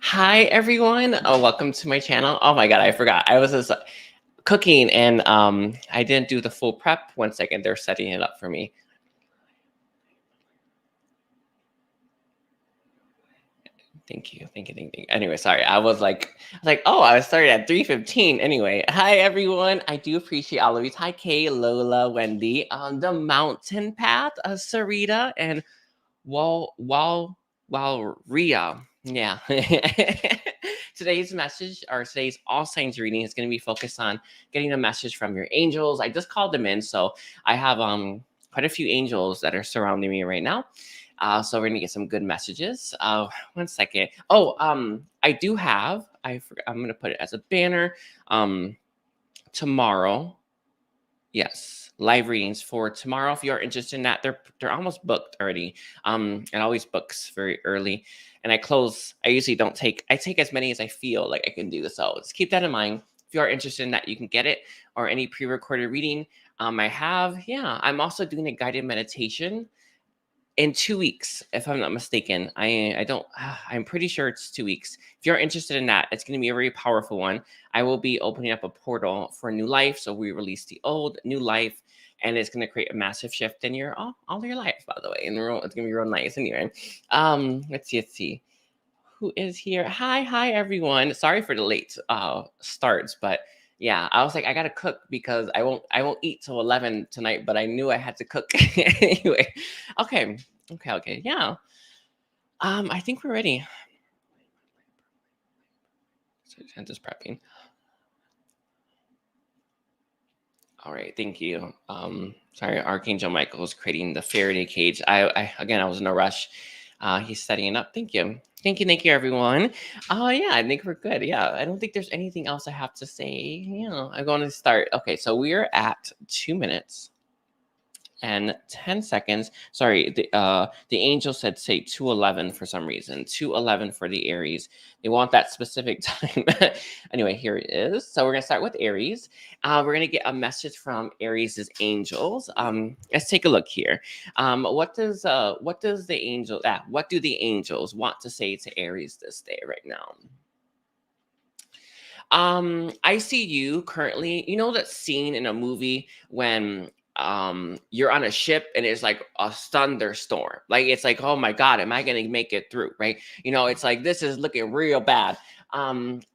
Hi everyone. Welcome to my channel. Oh my god, I forgot. I was just cooking and I didn't do the full prep. One second, they're setting it up for me. Thank you. Thank you. Thank you. Anyway, sorry. Oh, I started at 3:15. Anyway, hi everyone. I do appreciate all of you. Hi Kay, Lola, Wendy, the mountain path, Sarita, and Ria. Yeah. Today's message or today's all signs reading is going to be focused on getting a message from your angels. I just called them in, so I have quite a few angels that are surrounding me right now. So we're gonna get some good messages. One second. Oh, I do have. I'm gonna put it as a banner. Tomorrow. Yes, live readings for tomorrow. If you're interested in that, they're almost booked already. It always books very early, and I close. I usually don't take. I take as many as I feel like I can do. So just keep that in mind. If you are interested in that, you can get it or any pre-recorded reading. I have. Yeah, I'm also doing a guided meditation in 2 weeks, if I'm not mistaken. I don't. I'm pretty sure it's 2 weeks. If you're interested in that, it's going to be a very powerful one. I will be opening up a portal for new life. So we release the old, new life, and it's going to create a massive shift in your all your life. By the way, and it's going to be real nice. Anyway, let's see. Let's see. Who is here? Hi everyone. Sorry for the late starts, but yeah, I was like, I gotta cook because I won't eat till 11 tonight, but I knew I had to cook anyway. Okay, okay, yeah. I think we're ready. So I'm just prepping. All right, thank you. Sorry, Archangel Michael is creating the Faraday cage. I was in a rush. He's setting it up. Thank you, everyone. Oh yeah, I think we're good. Yeah, I don't think there's anything else I have to say. Yeah, I'm going to start. Okay, so we're at 2 minutes and 10 seconds. Sorry, the angel said say 2:11 for some reason. 2:11 for the Aries. They want that specific time. Anyway, here it is. So we're gonna start with Aries. We're gonna get a message from Aries's angels. Let's take a look here. What does the angel what do the angels want to say to Aries this day right now? I see you currently, you know that scene in a movie when you're on a ship and it's like a thunderstorm. Like it's like, oh my God, am I gonna make it through? Right? You know, it's like this is looking real bad.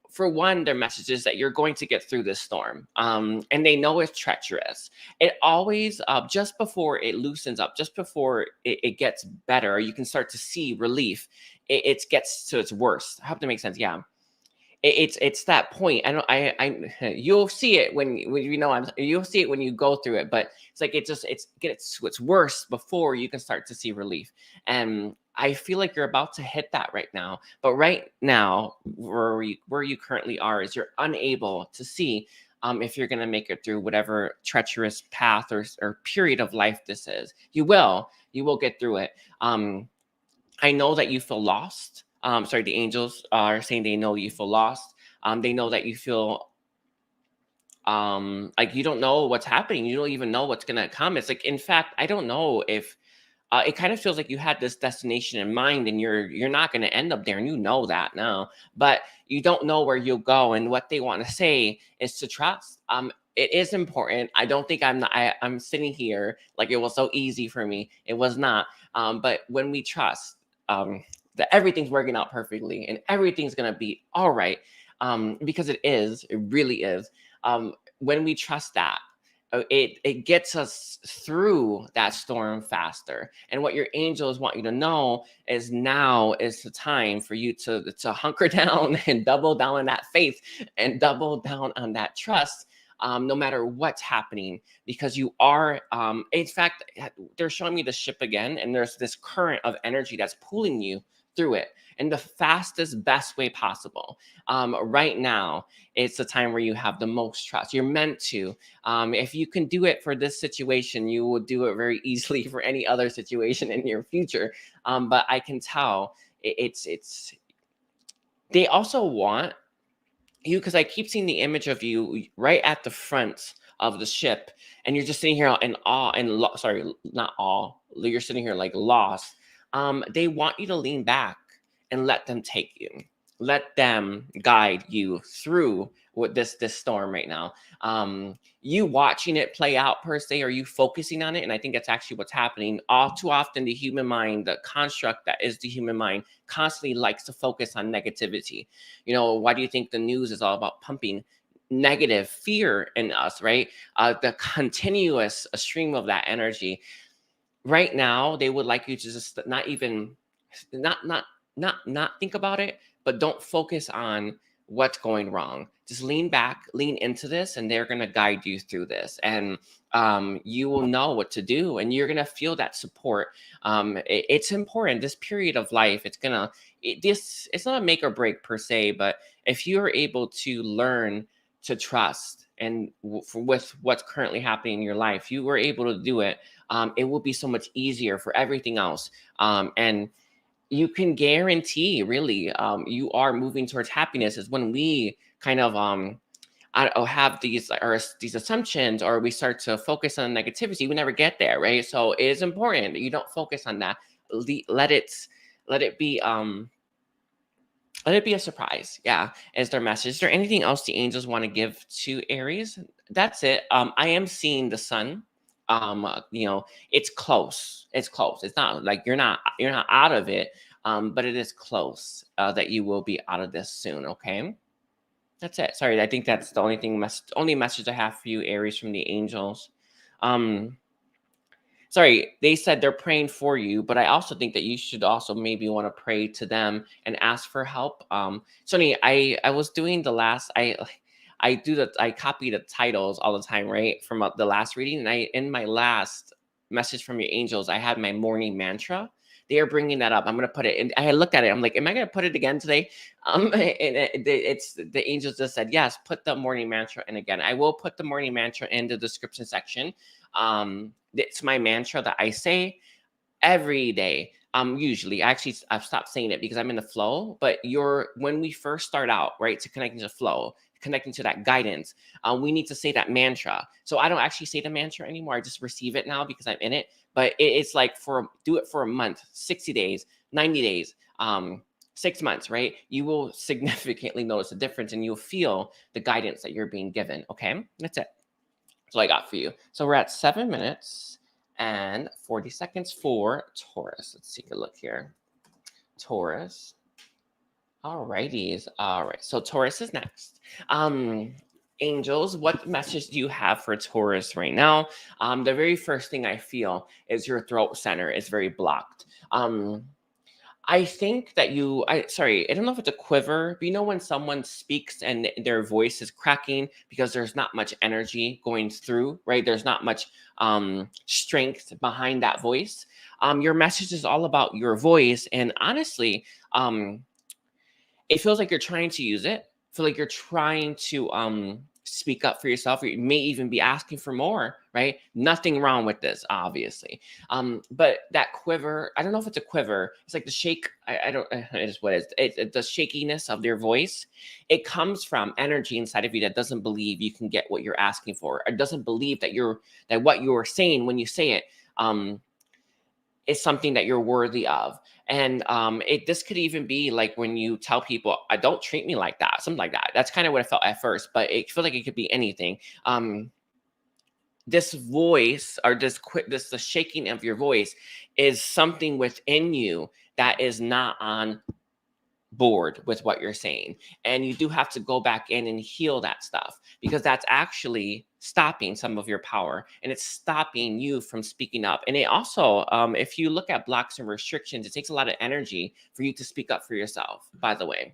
For one, their message is that you're going to get through this storm. And they know it's treacherous. It always just before it loosens up, just before it gets better, you can start to see relief. It gets to its worst. I hope that makes sense. Yeah, it's that point. I don't. I you'll see it when you know. You'll see it when you go through it. But it's like it gets to its worst before you can start to see relief. And I feel like you're about to hit that right now. But right now, where you currently are, is you're unable to see if you're going to make it through whatever treacherous path or period of life this is. You will get through it. I know that you feel lost. Sorry, the angels are saying they know you feel lost. They know that you feel like you don't know what's happening. You don't even know what's gonna come. It's like, in fact, I don't know if it kind of feels like you had this destination in mind, and you're not gonna end up there, and you know that now, but you don't know where you'll go. And what they want to say is to trust. It is important. I don't think I'm sitting here like it was so easy for me. It was not. But when we trust, that everything's working out perfectly and everything's gonna be all right, because it really is. When we trust that, it gets us through that storm faster. And what your angels want you to know is now is the time for you to hunker down and double down on that faith and double down on that trust. No matter what's happening, because you are, in fact, they're showing me the ship again, and there's this current of energy that's pulling you through it in the fastest, best way possible. Right now, it's the time where you have the most trust. You're meant to. If you can do it for this situation, you will do it very easily for any other situation in your future. But I can tell it's. They also want you, because I keep seeing the image of you right at the front of the ship, and you're just sitting here in awe and sorry, not awe. You're sitting here like lost. They want you to lean back and let them take you. let them guide you through what this storm right now. You watching it play out per se, are you focusing on it? And I think that's actually what's happening. All too often, the human mind, the construct that is the human mind, constantly likes to focus on negativity. You know, why do you think the news is all about pumping negative fear in us, right? The continuous stream of that energy. Right now, they would like you to just not even, not think about it, but don't focus on what's going wrong. Just lean back, lean into this, and they're going to guide you through this. And you will know what to do, and you're going to feel that support. It's important. This period of life, it's not a make or break per se, but if you're able to learn to trust and with what's currently happening in your life, you were able to do it. It will be so much easier for everything else. And you can guarantee, really, you are moving towards happiness. Is when we kind of have these assumptions, or we start to focus on negativity, we never get there, right? So it is important that you don't focus on that. Let it be a surprise. Yeah, is their message. Is there anything else the angels want to give to Aries? That's it. I am seeing the sun. You know, it's close. It's close. It's not like you're not out of it. But it is close that you will be out of this soon. Okay. That's it. Sorry, I think that's the only message I have for you, Aries, from the angels. Sorry, they said they're praying for you, but I also think that you should also maybe want to pray to them and ask for help. Sonny, I was doing the last, I copy the titles all the time, right? From the last reading. And in my last message from your angels, I had my morning mantra. They are bringing that up. I'm going to put it in. I looked at it. I'm like, am I going to put it again today? And it's the angels just said, yes, put the morning mantra in again. I will put the morning mantra in the description section. It's my mantra that I say every day. Usually, actually, I've stopped saying it because I'm in the flow. But when we first start out, right, to connecting to flow, connecting to that guidance, we need to say that mantra. So I don't actually say the mantra anymore. I just receive it now because I'm in it. But it's like do it for a month, 60 days, 90 days, 6 months, right? You will significantly notice a difference, and you'll feel the guidance that you're being given. Okay, that's it. That's all I got for you. So we're at 7 minutes and 40 seconds for Taurus. Let's take a look here. Taurus. Alrighties. All right. So Taurus is next. Angels, what message do you have for Taurus right now? The very first thing I feel is your throat center is very blocked. I think that I don't know if it's a quiver, but you know when someone speaks and their voice is cracking because there's not much energy going through, right? There's not much strength behind that voice. Your message is all about your voice. And honestly, it feels like you're trying to use it. I feel like you're trying to speak up for yourself. Or you may even be asking for more, right? Nothing wrong with this, obviously. But that quiver, I don't know if it's a quiver. It's like the shake. It is what it is. It's the shakiness of their voice. It comes from energy inside of you that doesn't believe you can get what you're asking for. It doesn't believe that what you're saying when you say it is something that you're worthy of. And this could even be like when you tell people, I don't treat me like that, something like that. That's kind of what I felt at first, but it feels like it could be anything. This voice, or the shaking of your voice, is something within you that is not on board with what you're saying. And you do have to go back in and heal that stuff, because that's actually stopping some of your power, and it's stopping you from speaking up. And it also, if you look at blocks and restrictions, it takes a lot of energy for you to speak up for yourself, by the way,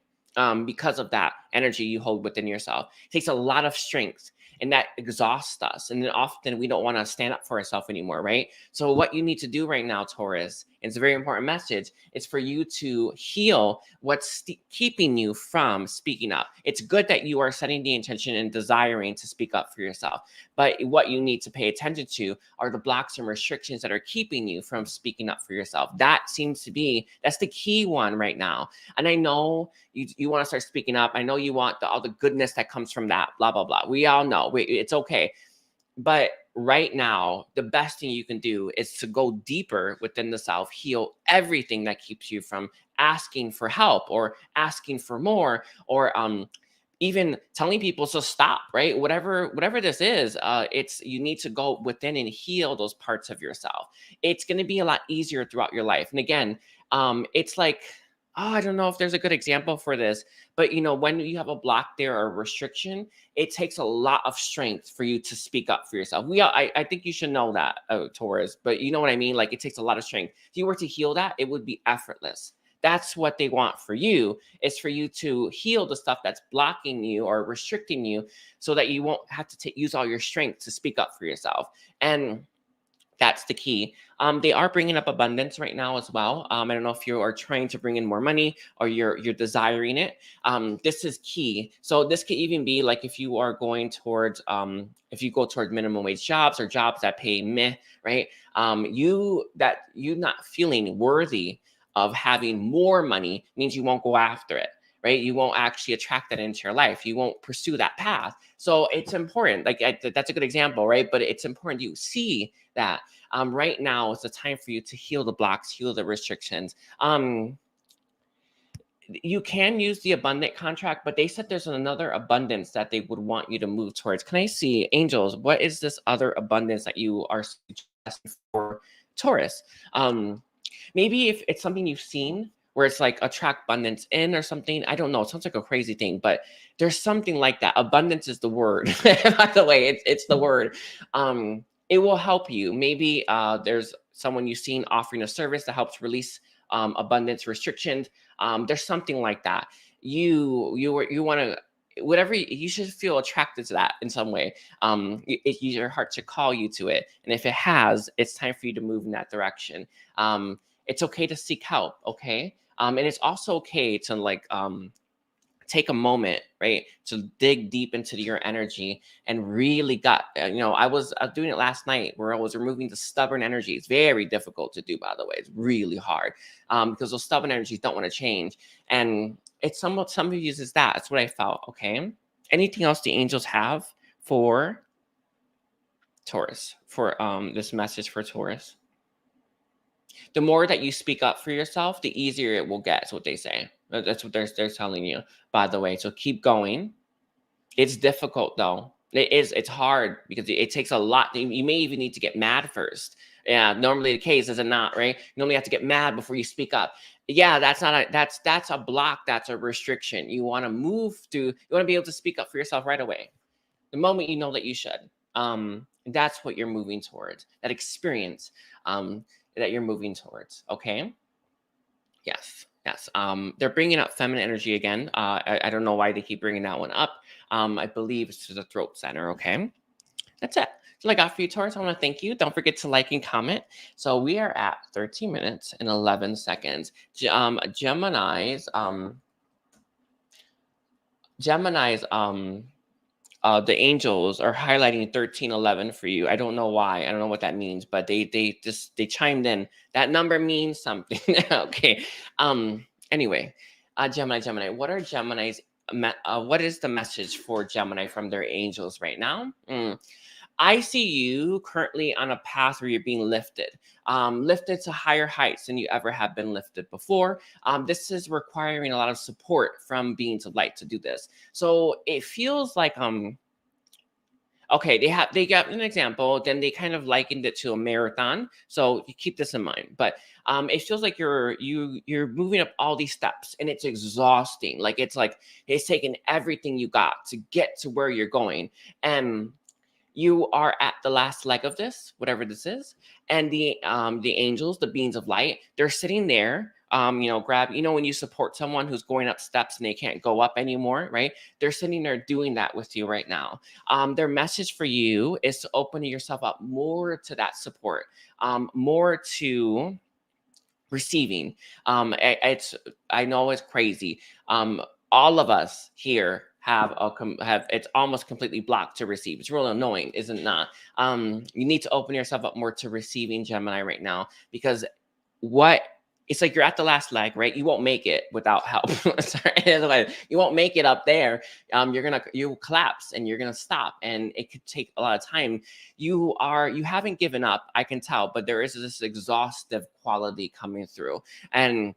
because of that energy you hold within yourself. It takes a lot of strength, and that exhausts us. And then often we don't want to stand up for ourselves anymore, right? So what you need to do right now, Taurus, it's a very important message. It's for you to heal what's keeping you from speaking up. It's good that you are setting the intention and desiring to speak up for yourself. But what you need to pay attention to are the blocks and restrictions that are keeping you from speaking up for yourself. That's the key one right now. And I know you want to start speaking up. I know you want all the goodness that comes from that, blah, blah, blah. We all know it's okay. But right now, the best thing you can do is to go deeper within the self, heal everything that keeps you from asking for help or asking for more, or even telling people to stop, right? Whatever this is, it's, you need to go within and heal those parts of yourself. It's going to be a lot easier throughout your life. And again, it's like, oh, I don't know if there's a good example for this, but when you have a block there or a restriction, it takes a lot of strength for you to speak up for yourself. I think you should know that, Taurus, but you know what I mean? Like, it takes a lot of strength. If you were to heal that, it would be effortless. That's what they want for you, is for you to heal the stuff that's blocking you or restricting you, so that you won't have to use all your strength to speak up for yourself. And that's the key. They are bringing up abundance right now as well. I don't know if you are trying to bring in more money or you're desiring it. This is key. So this could even be like if you are going towards, if you go towards minimum wage jobs or jobs that pay meh, right? You not feeling worthy of having more money means you won't go after it, right? You won't actually attract that into your life. You won't pursue that path. So it's important. Like, that's a good example, right? But it's important you see that right now is the time for you to heal the blocks, heal the restrictions. You can use the abundant contract, but they said there's another abundance that they would want you to move towards. Can I see, angels, what is this other abundance that you are suggesting for Taurus? Maybe if it's something you've seen where it's like attract abundance in or something. I don't know. It sounds like a crazy thing, but there's something like that. Abundance is the word. By the way, it's the word. It will help you. Maybe there's someone you've seen offering a service that helps release abundance restrictions. There's something like that. You want to, whatever, you should feel attracted to that in some way. Your heart should call you to it, and if it has, it's time for you to move in that direction. It's okay to seek help, okay? And it's also okay to like take a moment, right, to dig deep into your energy and really I was doing it last night where I was removing the stubborn energy. It's very difficult to do, by the way. It's really hard because those stubborn energies don't want to change. And it's somewhat, some of you uses that. That's what I felt, okay? Anything else the angels have for Taurus, for this message for Taurus? The more that you speak up for yourself, the easier it will get. Is what they say. That's what they're telling you, by the way. So keep going. It's difficult though. It's hard because it takes a lot. You may even need to get mad first. Yeah, normally the case, is it not, right? You normally have to get mad before you speak up. Yeah, that's a block, that's a restriction. You want to move through, you want to be able to speak up for yourself right away. The moment you know that you should. That's what you're moving towards. That experience that you're moving towards. Okay. Yes. They're bringing up feminine energy again. I don't know why they keep bringing that one up. I believe it's to the throat center. Okay. That's it. That's all I got for you, Taurus. I want to thank you. Don't forget to like and comment. So we are at 13 minutes and 11 seconds. Gemini's, the angels are highlighting 1311 for you. I don't know why. I don't know what that means, but they chimed in. That number means something. Okay. Anyway, Gemini, what are Gemini's? What is the message for Gemini from their angels right now? I see you currently on a path where you're being lifted, lifted to higher heights than you ever have been lifted before. This is requiring a lot of support from beings of light to do this. So it feels like, okay, they got an example, then they kind of likened it to a marathon. So you keep this in mind, but it feels like you're moving up all these steps and it's exhausting. Like it's taking everything you got to get to where you're going. And you are at the last leg of this, whatever this is, and the angels, the beings of light, they're sitting there. When you support someone who's going up steps and they can't go up anymore, right? They're sitting there doing that with you right now. Their message for you is to open yourself up more to that support, more to receiving. I know it's crazy. All of us here have it's almost completely blocked to receive. It's really annoying, isn't it not? You need to open yourself up more to receiving, Gemini, right now, because what it's like you're at the last leg, right? You won't make it without help. Sorry, you won't make it up there. You'll collapse and you're gonna stop, and it could take a lot of time. You haven't given up, I can tell, but there is this exhaustive quality coming through, and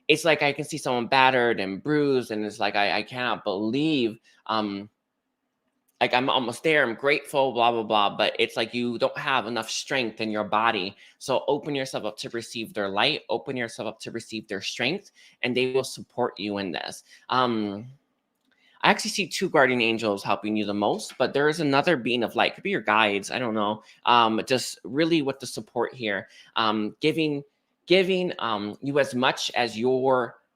it's like I can see someone battered and bruised, and it's like I cannot believe like I'm almost there, I'm grateful, blah blah blah, but it's like you don't have enough strength in your body. So open yourself up to receive their light, open yourself up to receive their strength, and they will support you in this. I actually see two guardian angels helping you the most, but there is another being of light, could be your guides, I don't know, just really with the support here, giving you as much as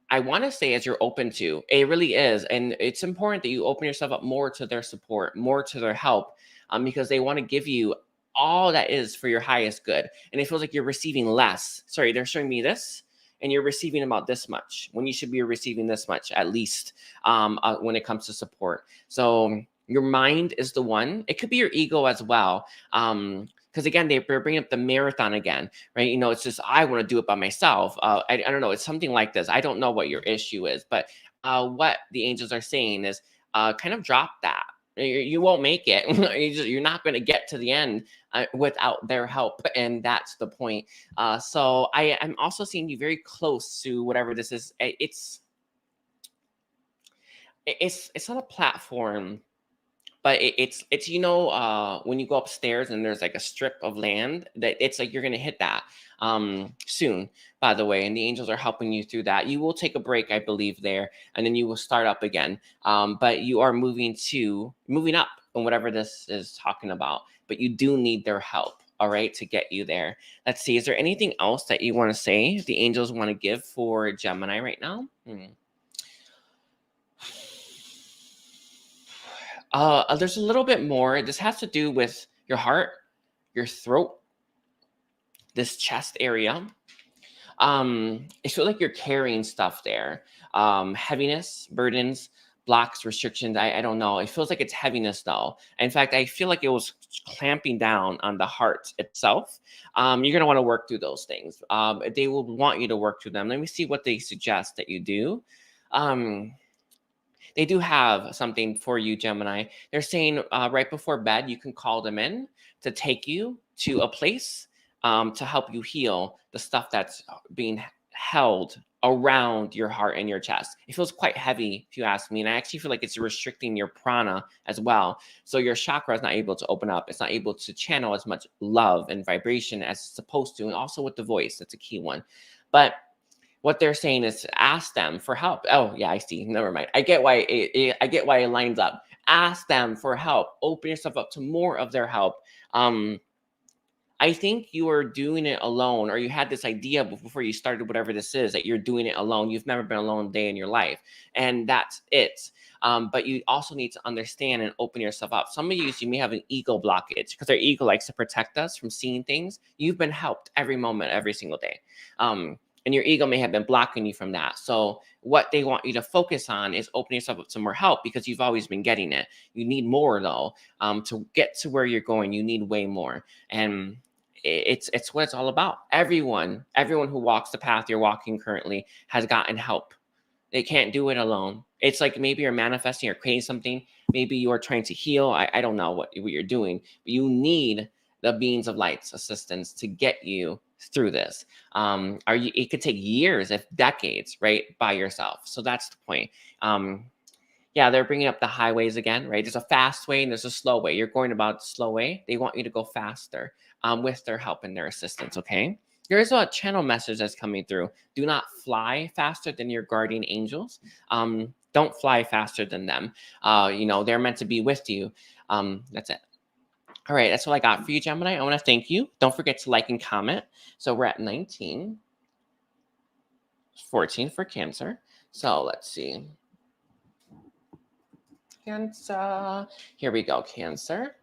I want to say as you're open to. It really is. And it's important that you open yourself up more to their support, more to their help, because they want to give you all that is for your highest good. And it feels like you're receiving less. Sorry, they're showing me this, and you're receiving about this much when you should be receiving this much at least, when it comes to support. So your mind is the one. It could be your ego as well. Because again, they're bringing up the marathon again, right? You know, it's just, I want to do it by myself. I don't know. It's something like this. I don't know what your issue is, but what the angels are saying is kind of drop that. You won't make it. You're not going to get to the end without their help. And that's the point. So I'm also seeing you very close to whatever this is. It's not a platform, but it's when you go upstairs and there's like a strip of land that it's like you're gonna hit that soon, by the way, and the angels are helping you through that. You will take a break, I believe, there, and then you will start up again. But you are moving up on whatever this is talking about, but you do need their help, all right, to get you there. Let's see, is there anything else that you want to say the angels want to give for Gemini right now? There's a little bit more. This has to do with your heart, your throat, this chest area. It feels like you're carrying stuff there. Heaviness, burdens, blocks, restrictions. I don't know. It feels like it's heaviness though. In fact, I feel like it was clamping down on the heart itself. You're going to want to work through those things. They will want you to work through them. Let me see what they suggest that you do. They do have something for you, Gemini. They're saying right before bed, you can call them in to take you to a place to help you heal the stuff that's being held around your heart and your chest. It feels quite heavy, if you ask me. And I actually feel like it's restricting your prana as well. So your chakra is not able to open up. It's not able to channel as much love and vibration as it's supposed to. And also with the voice, that's a key one. But what they're saying is ask them for help. Oh, yeah, I see. Never mind. I get why it lines up. Ask them for help. Open yourself up to more of their help. I think you are doing it alone, or you had this idea before you started whatever this is, that you're doing it alone. You've never been alone a day in your life, and that's it. But you also need to understand and open yourself up. Some of you may have an ego blockage because our ego likes to protect us from seeing things. You've been helped every moment, every single day. And your ego may have been blocking you from that. So what they want you to focus on is opening yourself up to more help, because you've always been getting it. You need more though. To get to where you're going, you need way more. And it's what it's all about. Everyone who walks the path you're walking currently has gotten help. They can't do it alone. It's like maybe you're manifesting or creating something. Maybe you're trying to heal. I don't know what you're doing, but you need the beings of light's assistance to get you through this. It could take years, if decades, right, by yourself. So that's the point. Yeah, they're bringing up the highways again, right? There's a fast way and there's a slow way. You're going about the slow way. They want you to go faster with their help and their assistance, okay? There is a channel message that's coming through. Do not fly faster than your guardian angels. Don't fly faster than them. They're meant to be with you. That's it. All right, that's all I got for you, Gemini. I want to thank you. Don't forget to like and comment. So we're at 19, 14 for Cancer. So let's see. Cancer. Here we go, Cancer.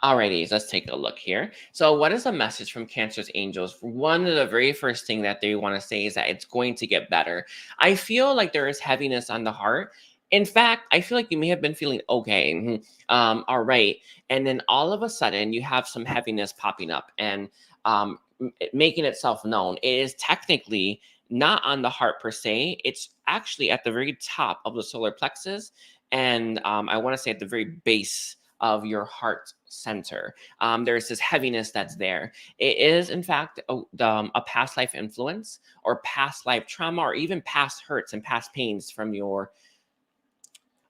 Alrighty, let's take a look here. So what is the message from Cancer's angels? One of the very first thing that they want to say is that it's going to get better. I feel like there is heaviness on the heart. In fact, I feel like you may have been feeling okay. All right. And then all of a sudden you have some heaviness popping up, and making itself known. It is technically not on the heart per se. It's actually at the very top of the solar plexus, and I want to say at the very base of your heart center. There's this heaviness that's there. It is, in fact, a past life influence or past life trauma or even past hurts and past pains from your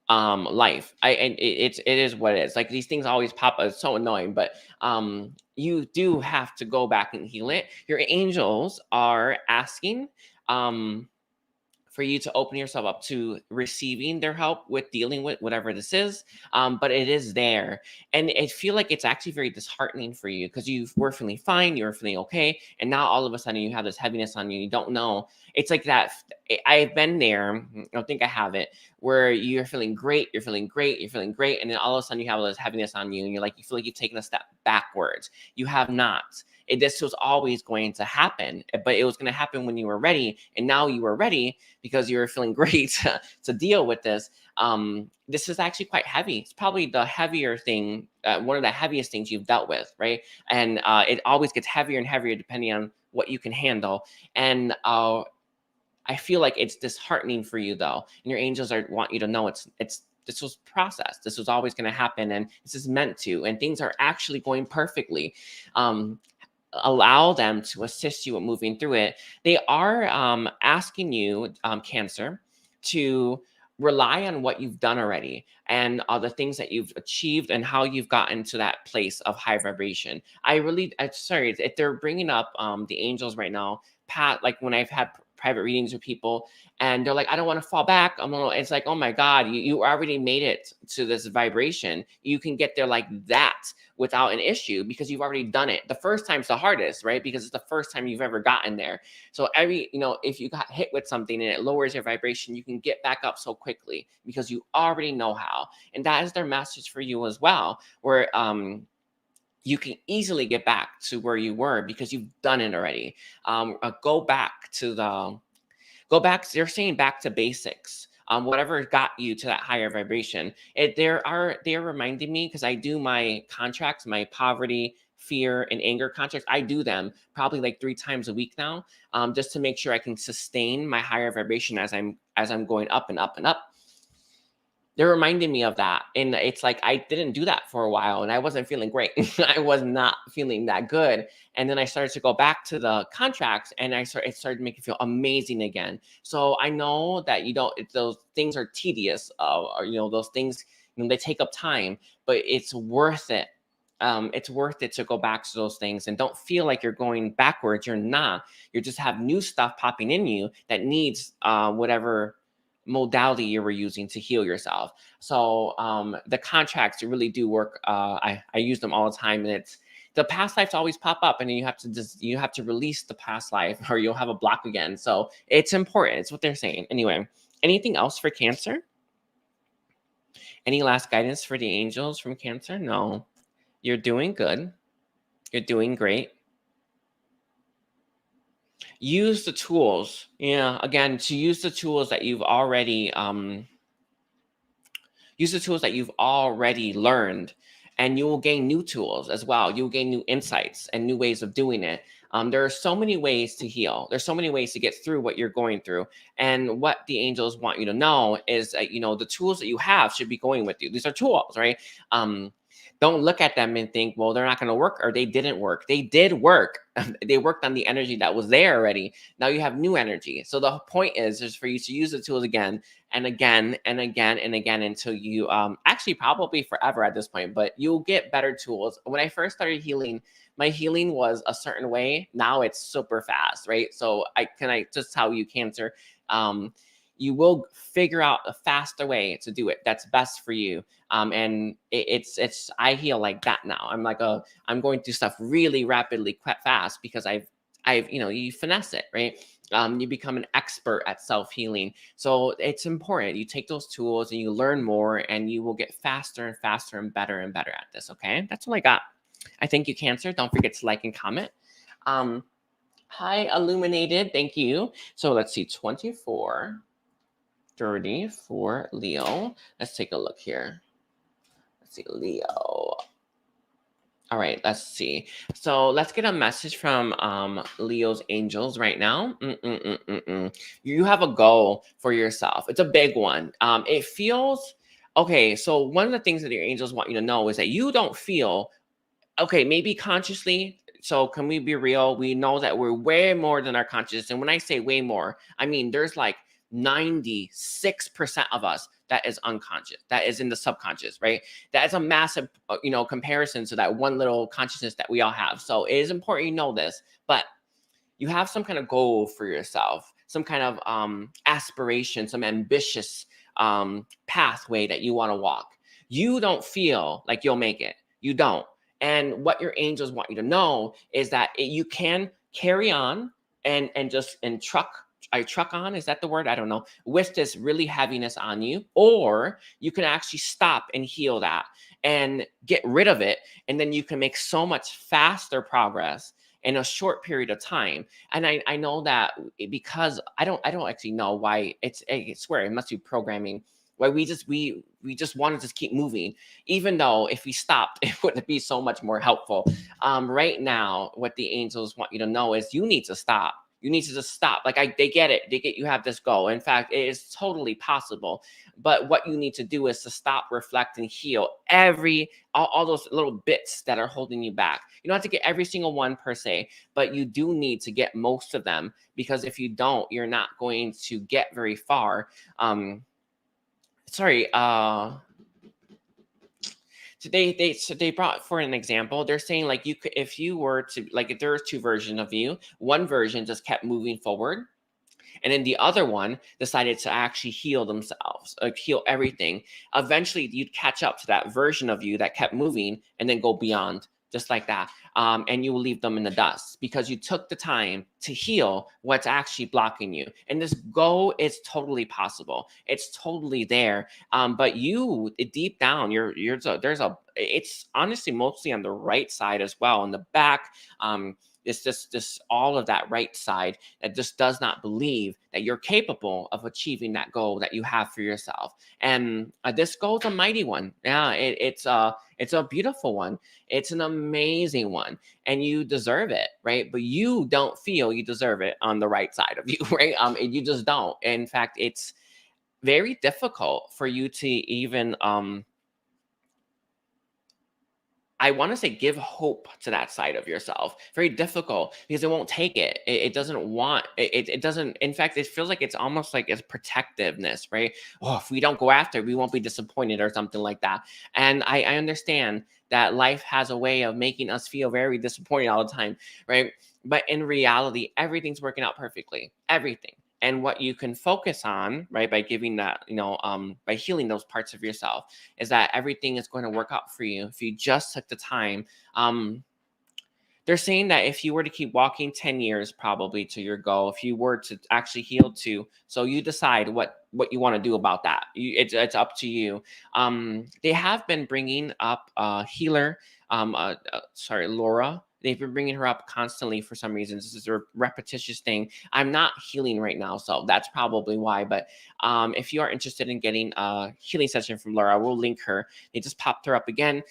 life. It is what it is. Like these things always pop up. It's so annoying, but you do have to go back and heal it. Your angels are asking for you to open yourself up to receiving their help with dealing with whatever this is. But it is there. And I feel like it's actually very disheartening for you because you were feeling fine, you were feeling okay. And now all of a sudden you have this heaviness on you. You don't know. It's like that. I've been there. I don't think I have it, where you're feeling great, you're feeling great, you're feeling great. And then all of a sudden you have all this heaviness on you. And you're like, you feel like you've taken a step backwards. You have not. This was always going to happen, but it was going to happen when you were ready. And now you were ready because you were feeling great to deal with this. This is actually quite heavy. It's probably the heavier thing, one of the heaviest things you've dealt with, right? And it always gets heavier and heavier depending on what you can handle. And I feel like it's disheartening for you though. And your angels want you to know this was processed. This was always going to happen, and this is meant to. And things are actually going perfectly. Allow them to assist you with moving through it. They are asking you, Cancer, to rely on what you've done already and the things that you've achieved and how you've gotten to that place of high vibration. Sorry, if they're bringing up the angels right now, like when I've had private readings with people and they're like, I don't want to fall back. It's like, oh my God, you already made it to this vibration. You can get there like that without an issue because you've already done it. The first time's the hardest, right? Because it's the first time you've ever gotten there. So if you got hit with something and it lowers your vibration, you can get back up so quickly because you already know how. And that is their message for you as well, where you can easily get back to where you were because you've done it already. They're saying back to basics. Whatever got you to that higher vibration. They're reminding me, because I do my contracts, my poverty, fear, and anger contracts. I do them probably like 3 times a week now, just to make sure I can sustain my higher vibration as I'm going up and up and up. They're reminding me of that. And it's like, I didn't do that for a while and I wasn't feeling great. I was not feeling that good. And then I started to go back to the contracts and it started to make me feel amazing again. So I know that those things are tedious, or, those things, they take up time, but it's worth it. It's worth it to go back to those things and don't feel like you're going backwards. You're not. You just have new stuff popping in you that needs whatever modality you were using to heal yourself. So the contracts really do work. I use them all the time, and the past lives always pop up, and then you have to release the past life or you'll have a block again. So it's important. It's what they're saying. Anyway, anything else for Cancer? Any last guidance for the angels from Cancer? No. You're doing good. You're doing great. Use the tools. Yeah, again, to use the tools that you've already learned, and you will gain new tools as well. You'll gain new insights and new ways of doing it. There are so many ways to heal. There's so many ways to get through what you're going through. And what the angels want you to know is that, the tools that you have should be going with you. These are tools, right? Don't look at them and think, well, they're not going to work, or they didn't work. They did work. They worked on the energy that was there already. Now you have new energy. So the point is for you to use the tools again and again and again and again until you actually probably forever at this point, but you'll get better tools. When I first started healing, my healing was a certain way. Now it's super fast, right? So I just tell you, Cancer, you will figure out a faster way to do it that's best for you. And I heal like that now. I'm going through stuff really rapidly, quite fast, because you finesse it, right? You become an expert at self-healing. So it's important. You take those tools and you learn more, and you will get faster and faster and better at this. Okay. That's all I got. I thank you, Cancer. Don't forget to like and comment. Hi, Illuminated. Thank you. So let's see, 24. 30 for Leo. Let's take a look here. Let's see, Leo. All All right, let's see. So let's get a message from Leo's angels right now. You have a goal for yourself. It's a big one. It feels okay. So one of the things that your angels want you to know is that you don't feel okay, maybe consciously. So can we be real? We know that we're way more than our conscious. And when I say way more, I mean there's like 96% of us that is unconscious, that is in the subconscious, right? That is a massive, comparison to that one little consciousness that we all have. So it is important you know this, but you have some kind of goal for yourself, some kind of aspiration, some ambitious pathway that you want to walk. You don't feel like you'll make it. You don't. And what your angels want you to know is that you can carry on and truck on, is that the word? I don't know, with this really heaviness on you, or you can actually stop and heal that and get rid of it, and then you can make so much faster progress in a short period of time. And I know that because I don't actually know why I swear it must be programming, why we just want to just keep moving, even though if we stopped, it wouldn't be so much more helpful. Right now, what the angels want you to know is you need to stop. You need to just stop. Like they get it. They get you have this goal. In fact, it is totally possible. But what you need to do is to stop, reflect, and heal all those little bits that are holding you back. You don't have to get every single one per se, but you do need to get most of them, because if you don't, you're not going to get very far. Sorry. So they brought for an example. They're saying like you could, if you were to, like, if there was two versions of you, one version just kept moving forward, and then the other one decided to actually heal themselves, like heal everything. Eventually, you'd catch up to that version of you that kept moving, and then go beyond, just like that. And you will leave them in the dust because you took the time to heal what's actually blocking you. And this goal is totally possible. It's totally there. But you, deep down, it's honestly mostly on the right side as well, in the back. It's this all of that right side that just does not believe that you're capable of achieving that goal that you have for yourself. And this goal is a mighty one. Yeah, it's a beautiful one. It's an amazing one, and you deserve it, right? But you don't feel you deserve it on the right side of you, right? And you just don't. In fact, it's very difficult for you to even I want to say give hope to that side of yourself. Very difficult because it won't take it. It doesn't want it. It doesn't. In fact, it feels like it's almost like it's protectiveness, right? Oh, if we don't go after it, we won't be disappointed or something like that. And I understand that life has a way of making us feel very disappointed all the time, right? But in reality, everything's working out perfectly. Everything. And what you can focus on, right, by giving that, by healing those parts of yourself, is that everything is going to work out for you if you just took the time. They're saying that if you were to keep walking 10 years probably to your goal, if you were to actually heal too, so you decide what you want to do about that. It's up to you. They have been bringing up healer, Laura. They've been bringing her up constantly for some reason. This is a repetitious thing. I'm not healing right now, so that's probably why. But if you are interested in getting a healing session from Laura, we'll link her. They just popped her up again.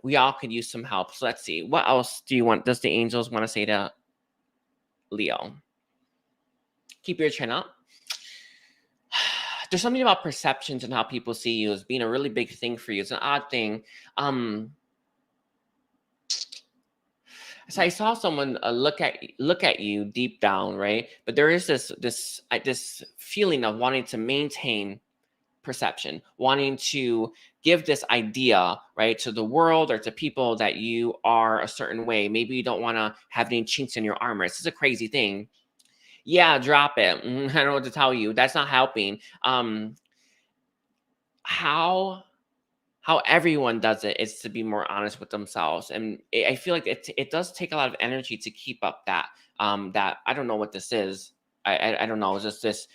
We all could use some help. So let's see. What else does the angels want to say to Leo? Keep your chin up. There's something about perceptions and how people see you as being a really big thing for you. It's an odd thing. So I saw someone look at you deep down, right? But there is this feeling of wanting to maintain perception, wanting to give this idea, right, to the world or to people that you are a certain way. Maybe you don't want to have any chinks in your armor. This is a crazy thing. Yeah, drop it. I don't know what to tell you. That's not helping. How everyone does it is to be more honest with themselves, and I feel like it does take a lot of energy to keep up that that I don't know what this is. I don't know. It's just this.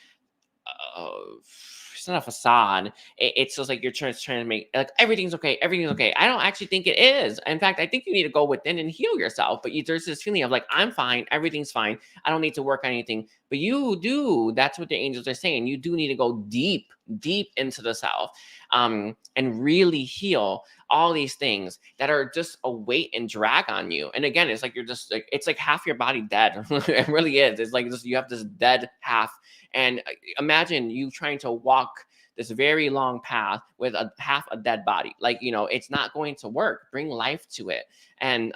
It's not a facade. It's just like you're trying to make like everything's okay. Everything's okay. I don't actually think it is. In fact, I think you need to go within and heal yourself. But there's this feeling of like I'm fine. Everything's fine. I don't need to work on anything. But you do. That's what the angels are saying. You do need to go deep deep into the self, and really heal all these things that are just a weight and drag on you. And again, it's like you're just like, it's like half your body dead. It really is. It's like you have this dead half. And imagine you trying to walk this very long path with a half a dead body. Like, it's not going to work. Bring life to it. And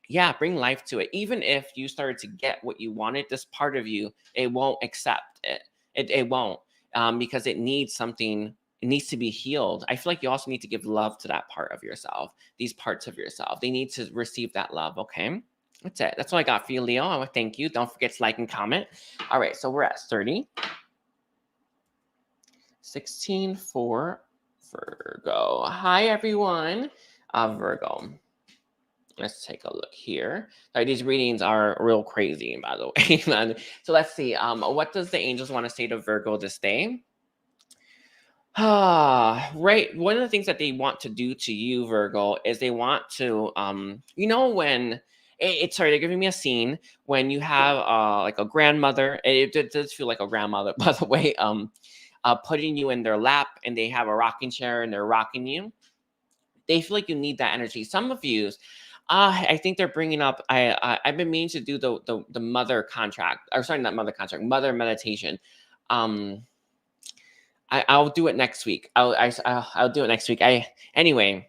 yeah, bring life to it. Even if you started to get what you wanted, this part of you, it won't accept it. It won't, because it needs something. It needs to be healed. I feel like you also need to give love to that part of yourself. These parts of yourself, they need to receive that love. Okay, that's it. That's all I got for you, Leo. I want to thank you. Don't forget to like and comment. All right, so we're at 30. 16 for Virgo. Hi, everyone. Virgo. Let's take a look here. Sorry, these readings are real crazy, by the way. So let's see. What does the angels want to say to Virgo this day? Right. One of the things that they want to do to you, Virgo, is they want to, when sorry, they're giving me a scene when you have like a grandmother. It does feel like a grandmother, by the way. Putting you in their lap, and they have a rocking chair and they're rocking you. They feel like you need that energy. Some of you, I think they're bringing up. I've been meaning to do the mother contract, or sorry, not mother contract, mother meditation. I'll do it next week. I'll do it next week. Anyway.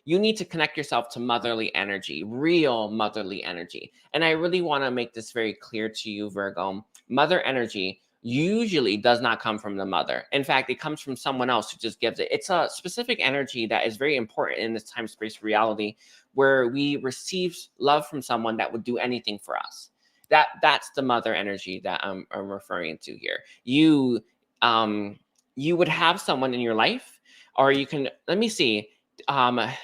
You need to connect yourself to motherly energy, real motherly energy. And I really want to make this very clear to you, Virgo. Mother energy usually does not come from the mother. In fact, it comes from someone else who just gives it. It's a specific energy that is very important in this time, space, reality, where we receive love from someone that would do anything for us. That's the mother energy that I'm referring to here. You would have someone in your life, or you can, let me see.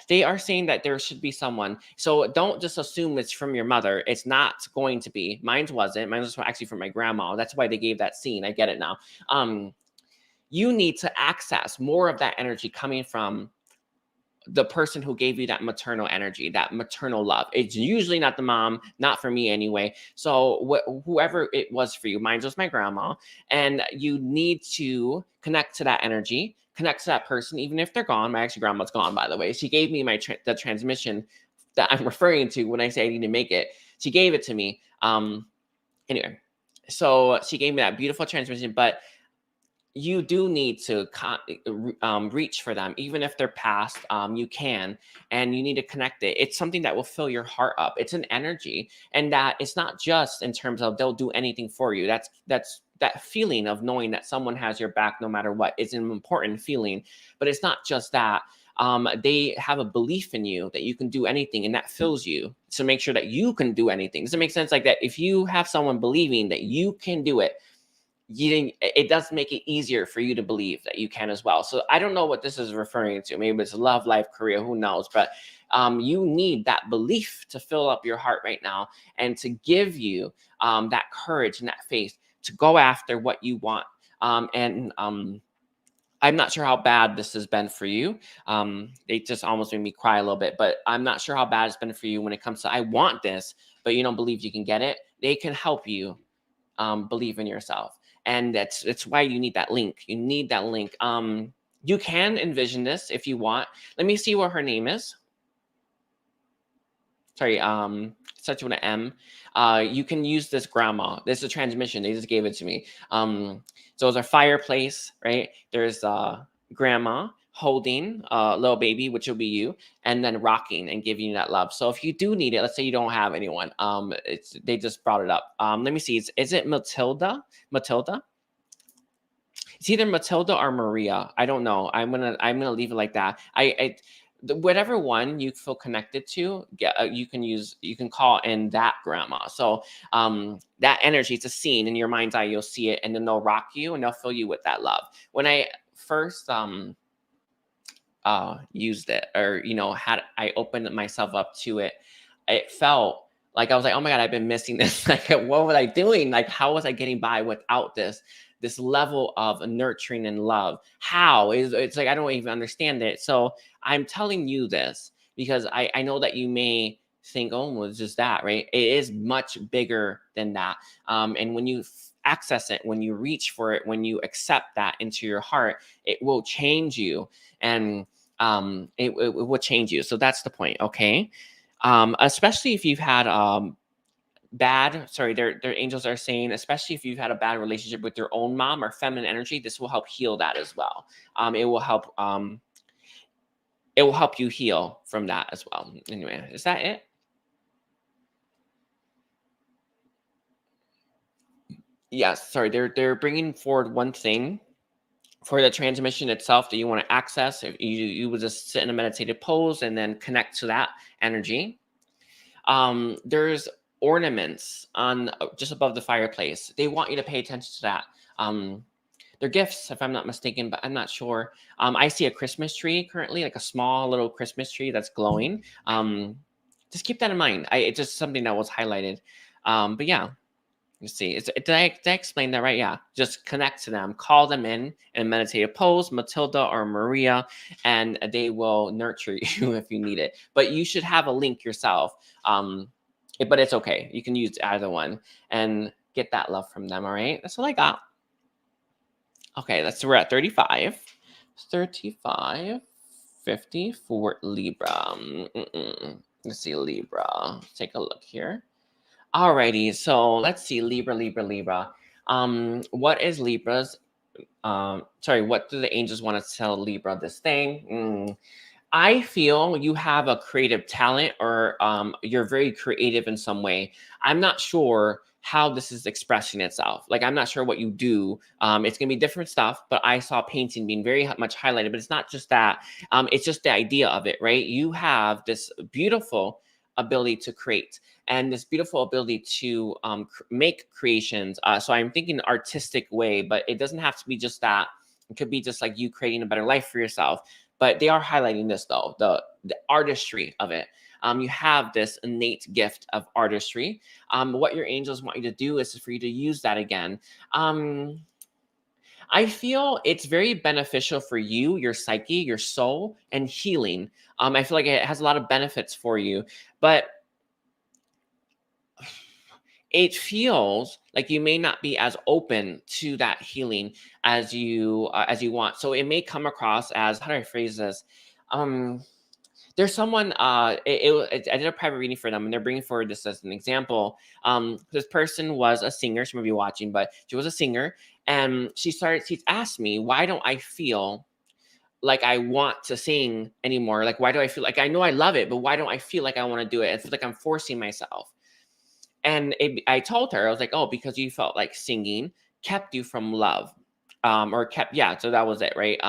They are saying that there should be someone. So don't just assume it's from your mother. It's not going to be. Mine wasn't. Mine was actually from my grandma. That's why they gave that scene. I get it now. You need to access more of that energy coming from the person who gave you that maternal energy, that maternal love. It's usually not the mom, not for me anyway. So whoever it was for you, mine was my grandma, and you need to connect to that energy, connect to that person, even if they're gone. My actually grandma's gone, by the way. She gave me the transmission that I'm referring to when I say I need to make it. She gave it to me. Anyway, so she gave me that beautiful transmission, but you do need to reach for them, even if they're past. You can, and you need to connect it. It's something that will fill your heart up. It's an energy, and that it's not just in terms of they'll do anything for you. That's that feeling of knowing that someone has your back no matter what is an important feeling. But it's not just that. They have a belief in you that you can do anything, and that fills you. So make sure that you can do anything. Does it make sense? Like that, if you have someone believing that you can do it, it does make it easier for you to believe that you can as well. So I don't know what this is referring to. Maybe it's love, life, career, who knows? But you need that belief to fill up your heart right now, and to give you that courage and that faith to go after what you want. I'm not sure how bad this has been for you. It just almost made me cry a little bit, but I'm not sure how bad it's been for you when it comes to, I want this, but you don't believe you can get it. They can help you believe in yourself. And that's why you need that link. You need that link. You can envision this if you want. Let me see what her name is. Sorry, starts with an M. You can use this grandma. This is a transmission. They just gave it to me. So there's a fireplace, right? There's grandma holding a little baby, which will be you, and then rocking and giving you that love. So if you do need it, let's say you don't have anyone, they just brought it up. Let me see. Is it Matilda? Matilda? It's either Matilda or Maria. I don't know. I'm gonna leave it like that. Whatever one you feel connected to, you can call in that grandma. So that energy, it's a scene in your mind's eye. You'll see it, and then they'll rock you and they'll fill you with that love. When I first used it, or I opened myself up to it, it felt like I was like, oh my God, I've been missing this. Like, what was I doing? Like, how was I getting by without this level of nurturing and love? It's like I don't even understand it. So I'm telling you this because I know that you may think, oh, well, it's just that, right? It is much bigger than that. And when you access it, when you reach for it, when you accept that into your heart, it will change you, and it will change you. So that's the point, okay? Especially if you've had their angels are saying, especially if you've had a bad relationship with your own mom or feminine energy, this will help heal that as well. It will help you heal from that as well. Anyway, is that it? Yes, sorry, they're bringing forward one thing for the transmission itself that you want to access. If you would just sit in a meditative pose and then connect to that energy. There's ornaments on just above the fireplace. They want you to pay attention to that. They're gifts, if I'm not mistaken, but I'm not sure. I see a Christmas tree currently, like a small little Christmas tree that's glowing. Just keep that in mind. It's just something that was highlighted. But yeah, you see, did I explain that right? Yeah, just connect to them, call them in meditative pose, Matilda or Maria, and they will nurture you if you need it. But you should have a link yourself. But it's okay. You can use either one and get that love from them. All right, that's all I got. Okay, we're at 35. 35, 50 for Libra. Let's see, Libra. Take a look here. Alrighty, so let's see, Libra. What is Libra's? What do the angels want to tell Libra this thing? I feel you have a creative talent, or you're very creative in some way. I'm not sure how this is expressing itself. Like, I'm not sure what you do. It's gonna be different stuff, but I saw painting being very much highlighted. But it's not just that. It's just the idea of it, right? You have this beautiful ability to create and this beautiful ability to make creations. So I'm thinking artistic way, but it doesn't have to be just that. It could be just like you creating a better life for yourself. But they are highlighting this though, the artistry of it. You have this innate gift of artistry. What your angels want you to do is for you to use that again. I feel it's very beneficial for you, your psyche, your soul, and healing. I feel like it has a lot of benefits for you, but it feels like you may not be as open to that healing as you want. So it may come across as, how do I phrase this? There's someone, I did a private reading for them, and they're bringing forward this as an example. This person was a singer. She might be watching, but she was a singer, and she's asked me, why don't I feel like I want to sing anymore? Like, why do I feel like, I know I love it, but why don't I feel like I want to do it? I feel like I'm forcing myself. And I told her, I was like, oh, because you felt like singing kept you from love. So that was it, right?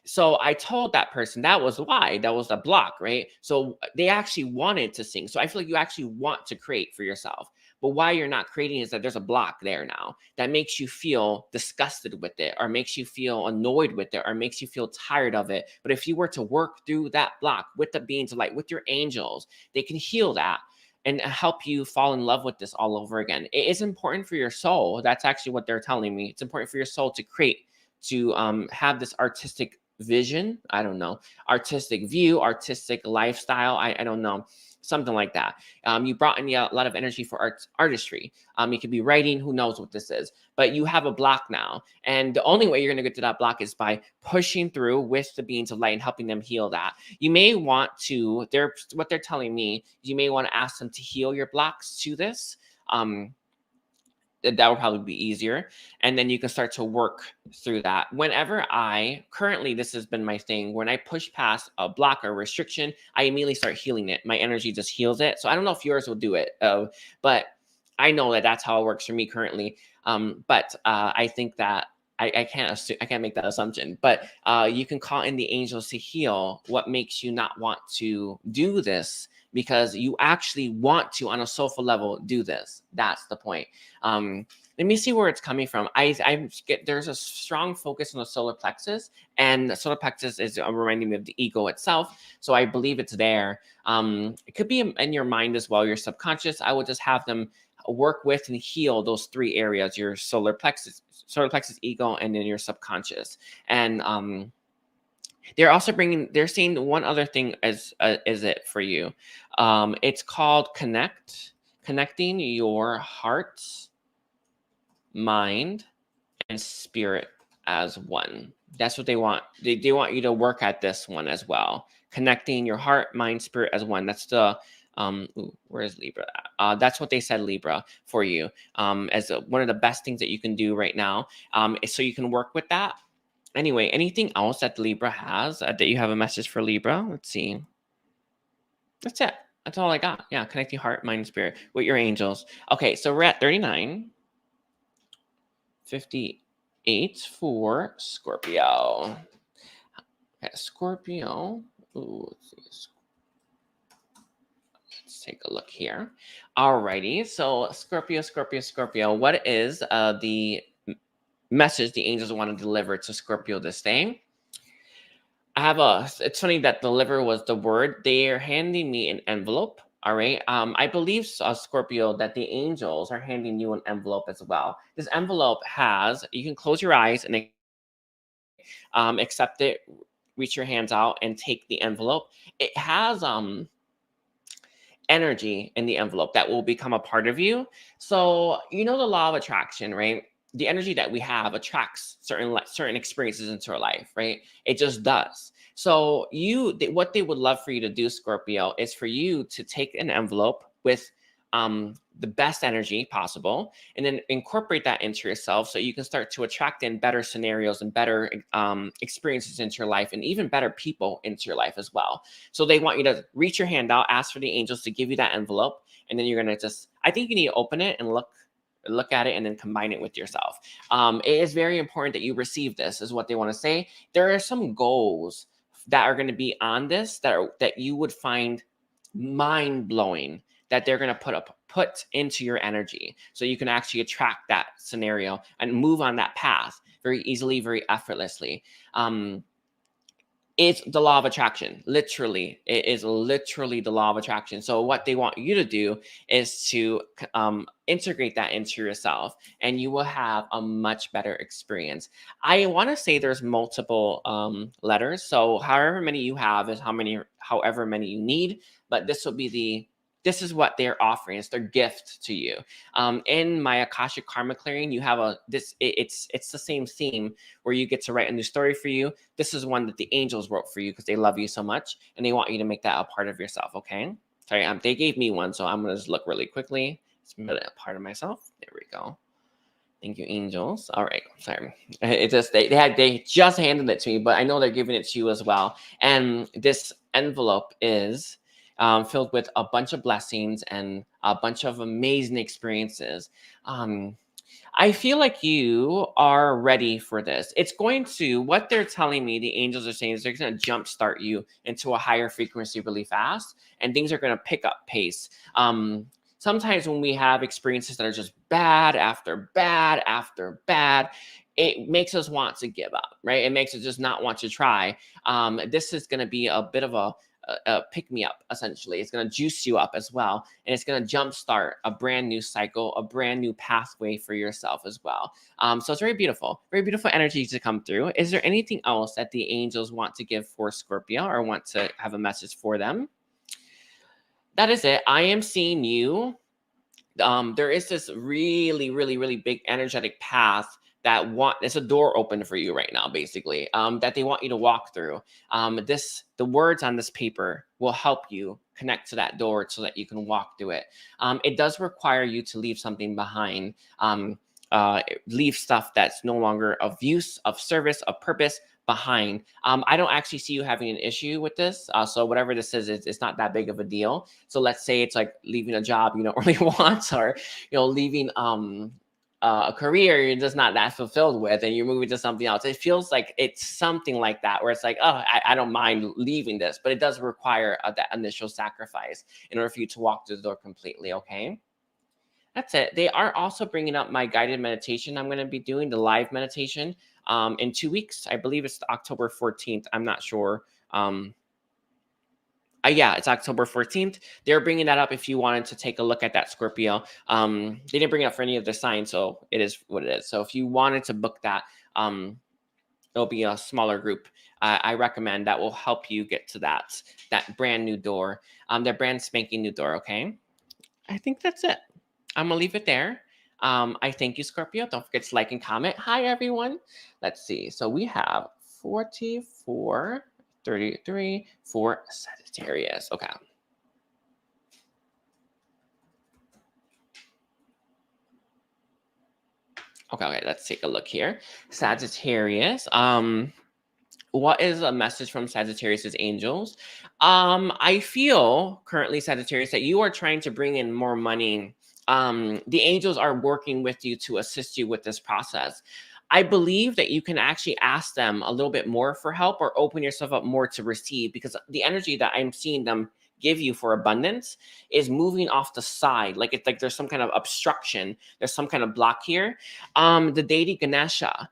So I told that person that was why, that was a block, right? So they actually wanted to sing. So I feel like you actually want to create for yourself. But why you're not creating is that there's a block there now that makes you feel disgusted with it, or makes you feel annoyed with it, or makes you feel tired of it. But if you were to work through that block with the beings of light, with your angels, they can heal that and help you fall in love with this all over again. It is important for your soul. That's actually what they're telling me. It's important for your soul to create, to have this artistic vision. I don't know, artistic view, artistic lifestyle. I don't know, something like that. You brought in a lot of energy for artistry. You could be writing, who knows what this is, but you have a block now. And the only way you're going to get to that block is by pushing through with the beings of light and helping them heal that. You may want to, what they're telling me, you may want to ask them to heal your blocks to this. That will probably be easier. And then you can start to work through that. Currently, this has been my thing. When I push past a block or restriction, I immediately start healing it. My energy just heals it. So I don't know if yours will do it, but I know that that's how it works for me currently. But I think that I can't make that assumption, but you can call in the angels to heal what makes you not want to do this, because you actually want to, on a soulful level, do this. That's the point. Let me see where it's coming from. There's a strong focus on the solar plexus, and the solar plexus is reminding me of the ego itself. So I believe it's there. It could be in your mind as well, your subconscious. I would just have them work with and heal those three areas: your solar plexus, ego, and then your subconscious. And they're saying one other thing is it for you. It's called connecting your heart, mind, and spirit as one. That's what they want. They want you to work at this one as well. Connecting your heart, mind, spirit as one. That's the where is Libra at? That's what they said, Libra, for you, as one of the best things that you can do right now. So you can work with that. Anyway, anything else that Libra has that you have a message for Libra? Let's see. That's it. That's all I got. Yeah, connecting heart, mind, and spirit with your angels. Okay, so we're at 39. 58 for Scorpio. Okay, Scorpio. Ooh, let's take a look here. Alrighty, so Scorpio, Scorpio, Scorpio. What is the message the angels want to deliver to Scorpio this day? It's funny that deliver was the word. They're handing me an envelope. All right. I believe, Scorpio, that the angels are handing you an envelope as well. This envelope you can close your eyes and accept it, reach your hands out and take the envelope. It has energy in the envelope that will become a part of you. So, you know, the law of attraction, right? The energy that we have attracts certain experiences into our life, right? It just does. So what they would love for you to do, Scorpio, is for you to take an envelope with the best energy possible, and then incorporate that into yourself so you can start to attract in better scenarios and better experiences into your life, and even better people into your life as well. So they want you to reach your hand out, ask for the angels to give you that envelope, and then you're going to I think you need to open it and look at it and then combine it with yourself. It is very important that you receive this, is what they want to say. There are some goals that are going to be on this that you would find mind-blowing, that they're going to put into your energy, so you can actually attract that scenario and move on that path very easily, very effortlessly. It's the law of attraction. Literally, it is literally the law of attraction. So what they want you to do is to integrate that into yourself, and you will have a much better experience. I want to say there's multiple letters. So however many you have is however many you need. But this is what they're offering. It's their gift to you. In my Akashic Karma Clearing, you have it's the same theme where you get to write a new story for you. This is one that the angels wrote for you because they love you so much, and they want you to make that a part of yourself, okay? Sorry, they gave me one, so I'm going to just look really quickly. It's a part of myself. There we go. Thank you, angels. All right, sorry. It just they just handed it to me, but I know they're giving it to you as well. And this envelope is filled with a bunch of blessings and a bunch of amazing experiences. I feel like you are ready for this. It's going to, what they're telling me, the angels are saying, is they're going to jumpstart you into a higher frequency really fast, and things are going to pick up pace. Sometimes when we have experiences that are just bad after bad after bad, it makes us want to give up, right? It makes us just not want to try. This is going to be a bit of a pick me up, essentially. It's going to juice you up as well, and it's going to jumpstart a brand new cycle, a brand new pathway for yourself as well. So it's very beautiful energy to come through. Is there anything else that the angels want to give for Scorpio, or want to have a message for them? That is it. I am seeing you. There is this really, really, really big energetic path it's a door open for you right now, basically, that they want you to walk through. The words on this paper will help you connect to that door so that you can walk through it. It does require you to leave something behind, leave stuff that's no longer of use, of service, of purpose behind. I don't actually see you having an issue with this. So whatever this is, it's not that big of a deal. So let's say it's like leaving a job you don't really want, or leaving a career you're just not that fulfilled with, and you're moving to something else. It feels like it's something like that, where it's like, oh, I don't mind leaving this, but it does require that initial sacrifice in order for you to walk through the door completely. Okay, that's it. They are also bringing up my guided meditation. I'm going to be doing the live meditation in 2 weeks. I believe it's October 14th. I'm not sure. Yeah, it's October 14th. They're bringing that up if you wanted to take a look at that, Scorpio. They didn't bring it up for any of the signs, so it is what it is. So if you wanted to book that, it'll be a smaller group. I recommend that will help you get to that brand new door, that brand spanking new door. Okay, I think that's it. I'm gonna leave it there. I thank you, Scorpio. Don't forget to like and comment. Hi, everyone. Let's see. So we have 44, 33 for Sagittarius. Okay. Okay, let's take a look here. Sagittarius. What is a message from Sagittarius's angels? I feel currently, Sagittarius, that you are trying to bring in more money. The angels are working with you to assist you with this process. I believe that you can actually ask them a little bit more for help or open yourself up more to receive, because the energy that I'm seeing them give you for abundance is moving off the side. Like it's like there's some kind of obstruction, there's some kind of block here. The deity Ganesha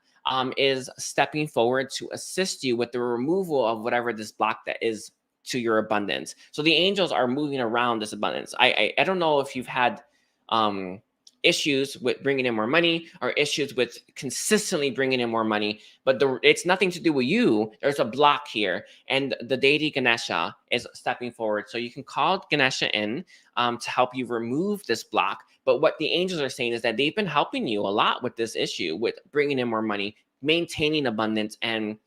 is stepping forward to assist you with the removal of whatever this block that is to your abundance. So the angels are moving around this abundance. I don't know if you've had um, issues with bringing in more money or issues with consistently bringing in more money, but it's nothing to do with you. There's a block here, and the deity Ganesha is stepping forward. So you can call Ganesha in to help you remove this block. But what the angels are saying is that they've been helping you a lot with this issue, with bringing in more money, maintaining abundance, and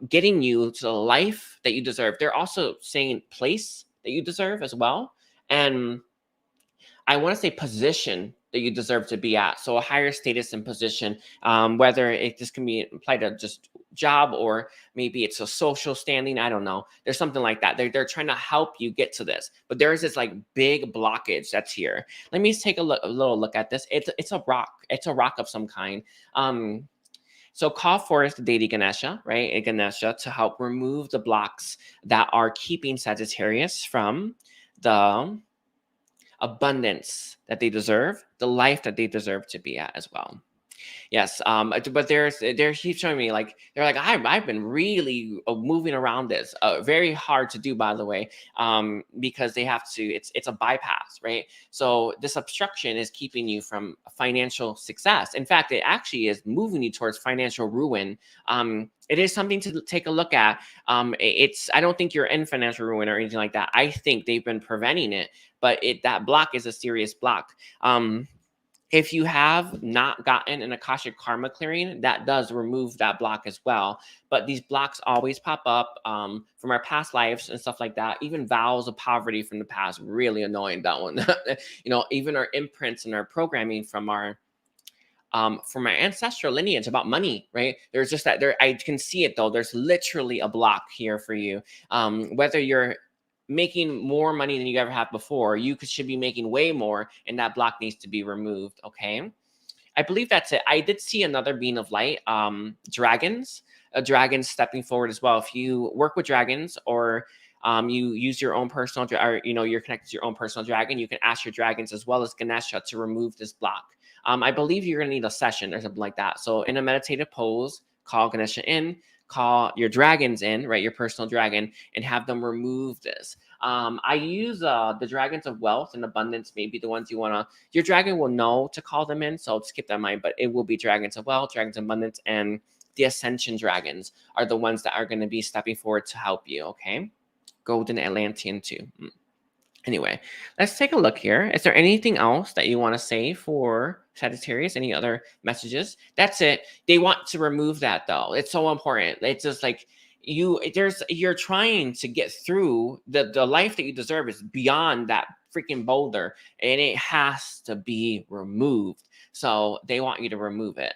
getting you to the life that you deserve. They're also saying place that you deserve as well. And I want to say position that you deserve to be at. So a higher status and position, whether this can be applied to just job or maybe it's a social standing. I don't know. There's something like that. They're trying to help you get to this, but there is this like big blockage that's here. Let me take a little look at this. It's a rock. It's a rock of some kind. So call forth the deity Ganesha, right? And Ganesha to help remove the blocks that are keeping Sagittarius from the abundance that they deserve, the life that they deserve to be at as well. Yes, but there keeps showing me like they're like I've been really moving around this, very hard to do by the way, because they have to. It's a bypass, right? So this obstruction is keeping you from financial success. In fact, it actually is moving you towards financial ruin. It is something to take a look at. I don't think you're in financial ruin or anything like that. I think they've been preventing it, but that block is a serious block. If you have not gotten an Akashic Karma clearing, that does remove that block as well. But these blocks always pop up from our past lives and stuff like that. Even vows of poverty from the past, really annoying, that one. Even our imprints and our programming from our ancestral lineage about money, right? There's just that there. I can see it though. There's literally a block here for you. Whether you're making more money than you ever have before, should be making way more, and that block needs to be removed. Okay, I believe that's it. I did see another being of light, dragons, a dragon stepping forward as well. If you work with dragons or you use your own personal or you're connected to your own personal dragon, you can ask your dragons as well as Ganesha to remove this block. I believe you're going to need a session or something like that. So in a meditative pose, call Ganesha in, call your dragons in, right? Your personal dragon, and have them remove this. I use the dragons of wealth and abundance, maybe the ones you want to, your dragon will know to call them in. So just keep that in mind, but it will be dragons of wealth, dragons of abundance, and the ascension dragons are the ones that are going to be stepping forward to help you. Okay. Golden Atlantean too. Anyway, let's take a look here. Is there anything else that you want to say for Sagittarius? Any other messages? That's it. They want to remove that though. It's so important. It's just like you're trying to get through the life that you deserve is beyond that freaking boulder, and it has to be removed. So they want you to remove it.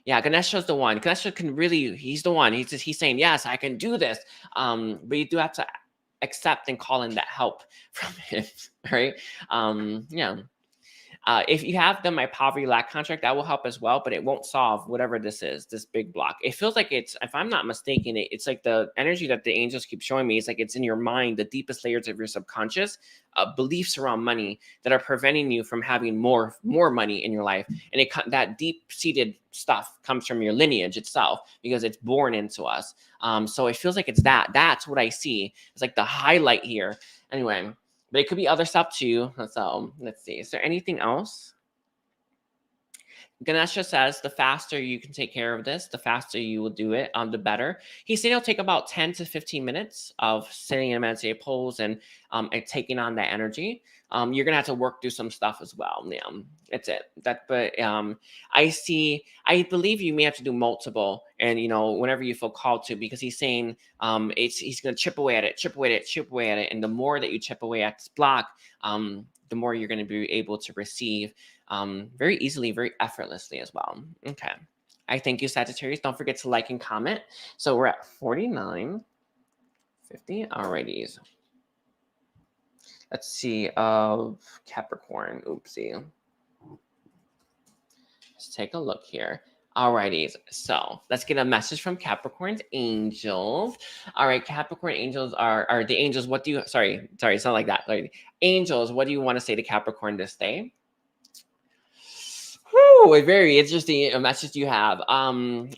Yeah, Ganesha's the one. Ganesha can really, he's the one. He's saying, yes, I can do this. But you do have to accept and call in that help from him, right? Yeah. If you have my poverty lack contract, that will help as well, but it won't solve whatever this is, this big block. It feels like it's, if I'm not mistaken, it's like the energy that the angels keep showing me. It's like it's in your mind, the deepest layers of your subconscious, beliefs around money that are preventing you from having more money in your life. And that deep-seated stuff comes from your lineage itself because it's born into us. So it feels like it's that's what I see. It's like the highlight here. Anyway. But it could be other stuff too. So let's see. Is there anything else? Ganesha says the faster you can take care of this, the faster you will do it, the better. He said it'll take about 10 to 15 minutes of sitting in a meditative pose and taking on that energy. you're gonna have to work through some stuff as well. Yeah, that's it. But I believe you may have to do multiple, and whenever you feel called to, because he's saying he's gonna chip away at it, chip away at it, chip away at it, and the more that you chip away at this block, the more you're gonna be able to receive very easily, very effortlessly as well. Okay. I thank you, Sagittarius. Don't forget to like and comment. So we're at 49, 50. Alrighty. Let's see. Of Capricorn. Oopsie. Let's take a look here. Alrighty. So let's get a message from Capricorn's angels. All right, Capricorn angels are the angels. What do you? Sorry. It's not like that. Sorry. Angels. What do you want to say to Capricorn this day? Whew, a very interesting message you have.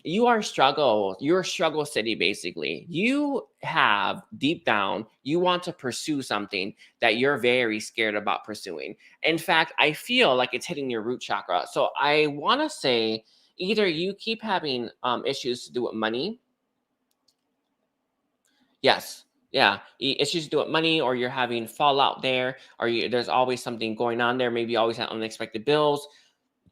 You're a struggle city, basically. You have deep down, you want to pursue something that you're very scared about pursuing. In fact, I feel like it's hitting your root chakra. So I want to say either you keep having issues to do with money. Yes. Yeah, issues to do with money, or you're having fallout there, or there's always something going on there. Maybe you always have unexpected bills.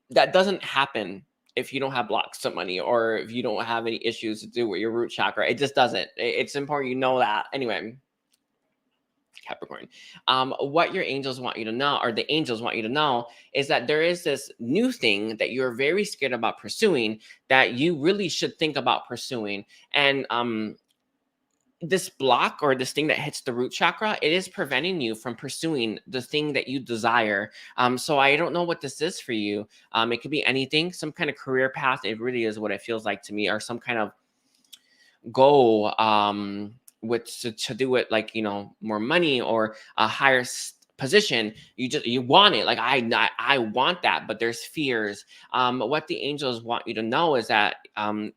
That doesn't happen if you don't have blocks of money, or if you don't have any issues to do with your root chakra. It just doesn't. It's important you know that. Anyway, Capricorn, what your angels want you to know, or the angels want you to know, is that there is this new thing that you're very scared about pursuing that you really should think about pursuing. And this block, or this thing that hits the root chakra, it is preventing you from pursuing the thing that you desire. So I don't know what this is for you. It could be anything, some kind of career path. It really is what it feels like to me, or some kind of goal with to do it, like more money or a higher position. You want it, like I want that, but there's fears. What the angels want you to know is that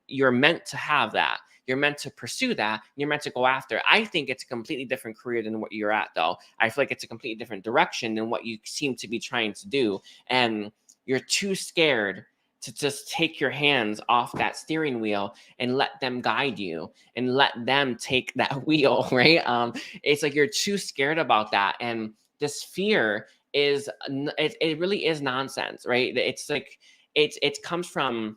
you're meant to have that. You're meant to pursue that. You're meant to go after. I think it's a completely different career than what you're at, though. I feel like it's a completely different direction than what you seem to be trying to do. And you're too scared to just take your hands off that steering wheel and let them guide you and let them take that wheel, right? It's like you're too scared about that. And this fear is, it really is nonsense, right? It's like, it comes from,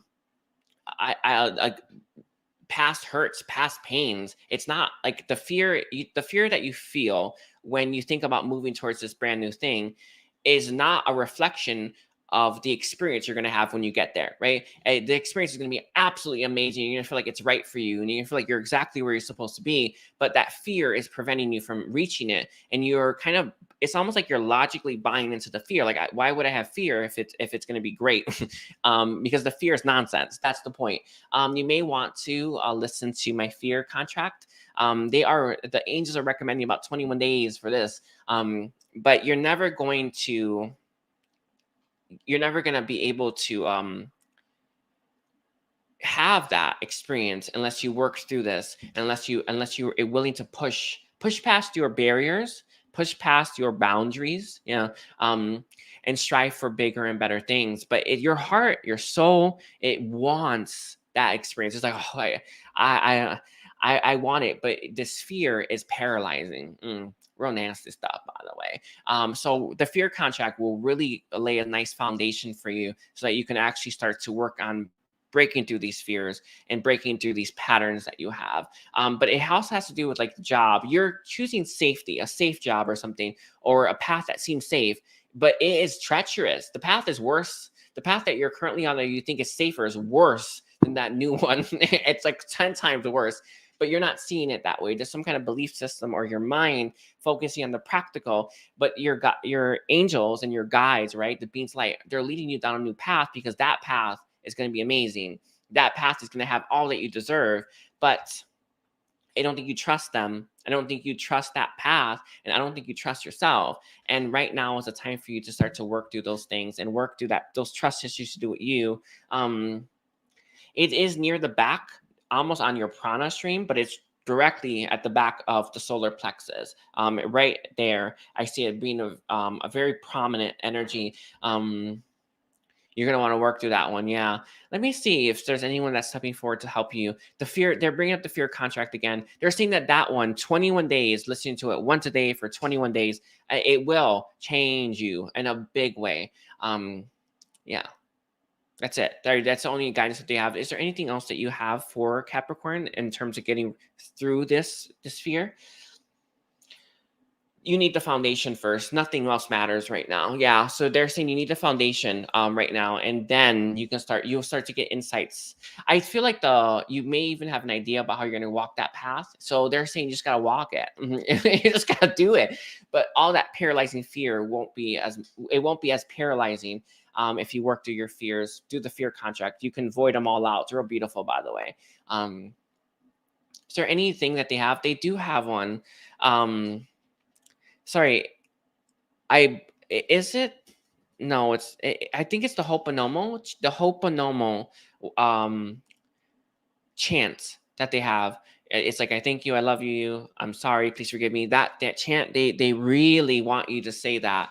past hurts, past pains. It's not like the fear that you feel when you think about moving towards this brand new thing is not a reflection of the experience you're going to have when you get there, right? The experience is going to be absolutely amazing. You're going to feel like it's right for you, and you're going to feel like you're exactly where you're supposed to be. But that fear is preventing you from reaching it, and you're kind of, it's almost like you're logically buying into the fear. Like, why would I have fear if it's going to be great? Because the fear is nonsense. That's the point. You may want to listen to my fear contract. The angels are recommending about 21 days for this. But you're never going to be able to have that experience unless you work through this, unless you're willing to push past your barriers, push past your boundaries, and strive for bigger and better things. But your heart, your soul, it wants that experience. It's like, oh, I want it, but this fear is paralyzing. Real nasty stuff, by the way. So the fear contract will really lay a nice foundation for you, so that you can actually start to work on breaking through these fears and breaking through these patterns that you have. But it also has to do with, like, the job. You're choosing safety, a safe job or something, or a path that seems safe, but it is treacherous. The path is worse. The path that you're currently on that you think is safer is worse than that new one. It's like 10 times worse. But you're not seeing it that way. There's some kind of belief system, or your mind focusing on the practical. But your angels and your guides, right? The beings light, they're leading you down a new path, because that path is going to be amazing. That path is going to have all that you deserve. But I don't think you trust them. I don't think you trust that path. And I don't think you trust yourself. And right now is a time for you to start to work through those things and work through those trust issues to do with you. It is near the back, almost on your prana stream, but it's directly at the back of the solar plexus. Right there, I see it being a very prominent energy. You're going to want to work through that one. Yeah. Let me see if there's anyone that's stepping forward to help you. The fear, they're bringing up the fear contract again. They're saying that one, 21 days, listening to it once a day for 21 days, it will change you in a big way. Yeah. That's it. That's the only guidance that they have. Is there anything else that you have for Capricorn in terms of getting through this fear? You need the foundation first. Nothing else matters right now. Yeah. So they're saying you need the foundation right now, and then you'll start to get insights. I feel like you may even have an idea about how you're gonna walk that path. So they're saying you just gotta walk it. You just gotta do it. But all that paralyzing fear won't be as paralyzing if you work through your fears, do the fear contract. You can void them all out. It's real beautiful, by the way. Is there anything that they have? They do have one. Sorry, is it? No, I think it's the Ho'oponopono, chant that they have. It's like, I thank you, I love you, I'm sorry, please forgive me. That chant, they really want you to say that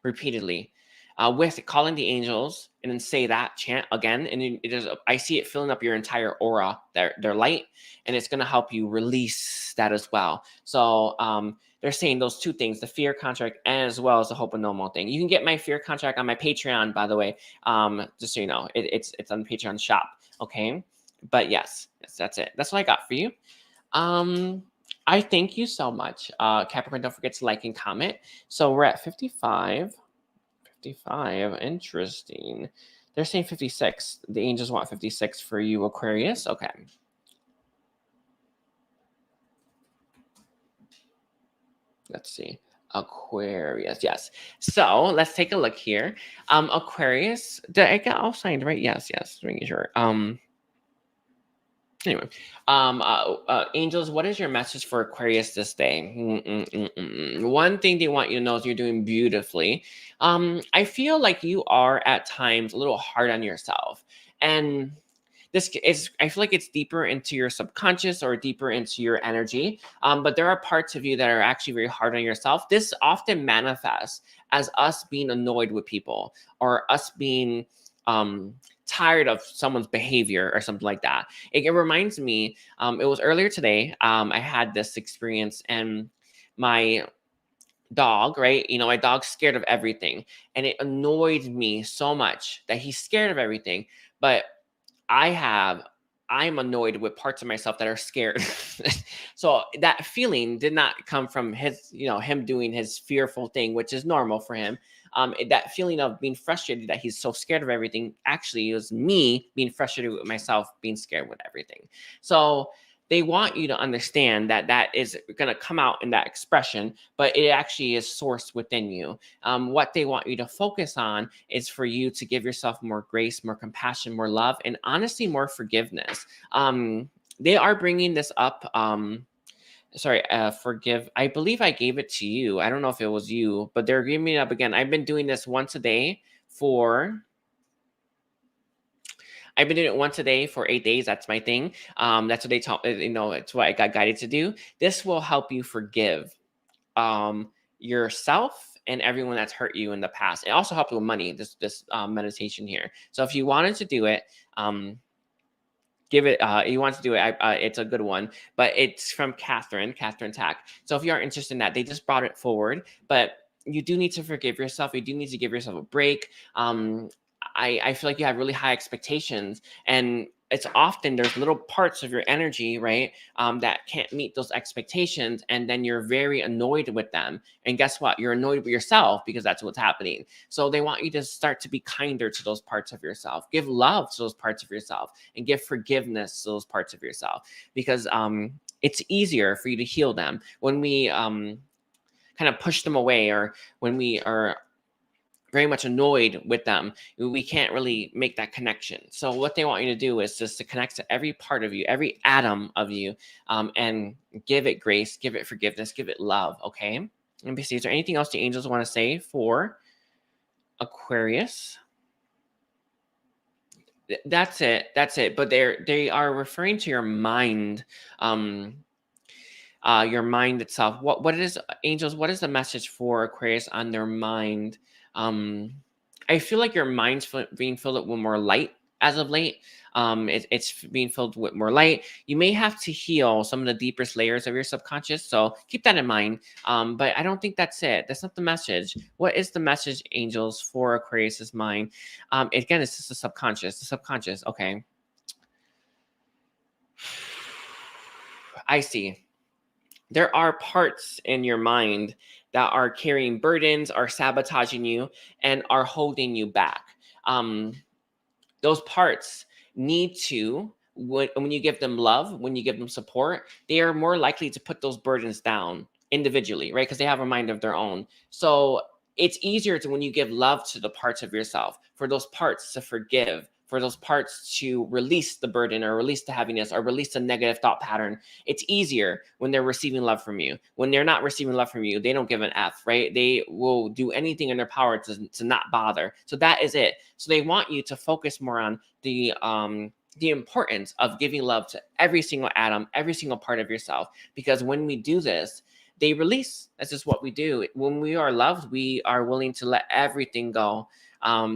repeatedly. With calling the angels and then say that chant again, and I see it filling up your entire aura, their light, and it's going to help you release that as well. So they're saying those two things, the fear contract as well as the Ho'oponopono thing. You can get my fear contract on my Patreon, by the way, just so you know. It's on the Patreon shop, okay? But yes, that's it. That's what I got for you. I thank you so much, Capricorn. Don't forget to like and comment. So we're at 55. 55. Interesting. They're saying 56. The angels want 56 for you, Aquarius. Okay. Let's see. Aquarius. Yes. So let's take a look here. Aquarius. Did I get all signed right? Yes. Making sure. Anyway, angels, what is your message for Aquarius this day? One thing they want you to know is you're doing beautifully. I feel like you are at times a little hard on yourself, and I feel like it's deeper into your subconscious or deeper into your energy. But there are parts of you that are actually very hard on yourself. This often manifests as us being annoyed with people, or us being tired of someone's behavior or something like that. It reminds me, it was earlier today, I had this experience, and my dog, right? My dog's scared of everything, and it annoyed me so much that he's scared of everything. But I'm annoyed with parts of myself that are scared. So that feeling did not come from him doing his fearful thing, which is normal for him. That feeling of being frustrated that he's so scared of everything actually was me being frustrated with myself, being scared with everything. So they want you to understand that is going to come out in that expression, but it actually is sourced within you. What they want you to focus on is for you to give yourself more grace, more compassion, more love, and honestly, more forgiveness. They are bringing this up. Forgive. I believe I gave it to you. I don't know if it was you, but they're giving it up again. I've been doing this once a day for 8 days. That's my thing. That's what they taught. It's what I got guided to do. This will help you forgive yourself and everyone that's hurt you in the past. It also helps with money. This meditation here. So if you wanted to do it, give it. You want to do it. It's a good one, but it's from Catherine Tack. So if you are interested in that, they just brought it forward, but you do need to forgive yourself. You do need to give yourself a break. I feel like you have really high expectations, and it's often there's little parts of your energy, right, that can't meet those expectations, and then you're very annoyed with them. And guess what? You're annoyed with yourself because that's what's happening. So they want you to start to be kinder to those parts of yourself, give love to those parts of yourself, and give forgiveness to those parts of yourself, because it's easier for you to heal them when we kind of push them away, or when we are very much annoyed with them. We can't really make that connection. So what they want you to do is just to connect to every part of you, every atom of you, and give it grace, give it forgiveness, give it love. Okay. Let me see. Is there anything else the angels want to say for Aquarius? That's it. But they are referring to your mind. Your mind itself. What is angels? What is the message for Aquarius on their mind? I feel like your mind's being filled with more light as of late. It's being filled with more light. You may have to heal some of the deepest layers of your subconscious, so keep that in mind. But I don't think that's it. That's not the message. What is the message, angels, for Aquarius's mind? Again, it's just the subconscious. The subconscious. Okay. I see. There are parts in your mind that are carrying burdens, are sabotaging you, and are holding you back. Um, those parts need to, when you give them love, when you give them support, they are more likely to put those burdens down individually, right? Because they have a mind of their own. So it's easier to, when you give love to the parts of yourself, for those parts to forgive, for those parts to release the burden or release the heaviness or release the negative thought pattern. It's easier when they're receiving love from you. When they're not receiving love from you, they don't give an F, right? They will do anything in their power to not bother. So that is it. So they want you to focus more on the importance of giving love to every single atom, every single part of yourself. Because when we do this, they release. That's just what we do. When we are loved, we are willing to let everything go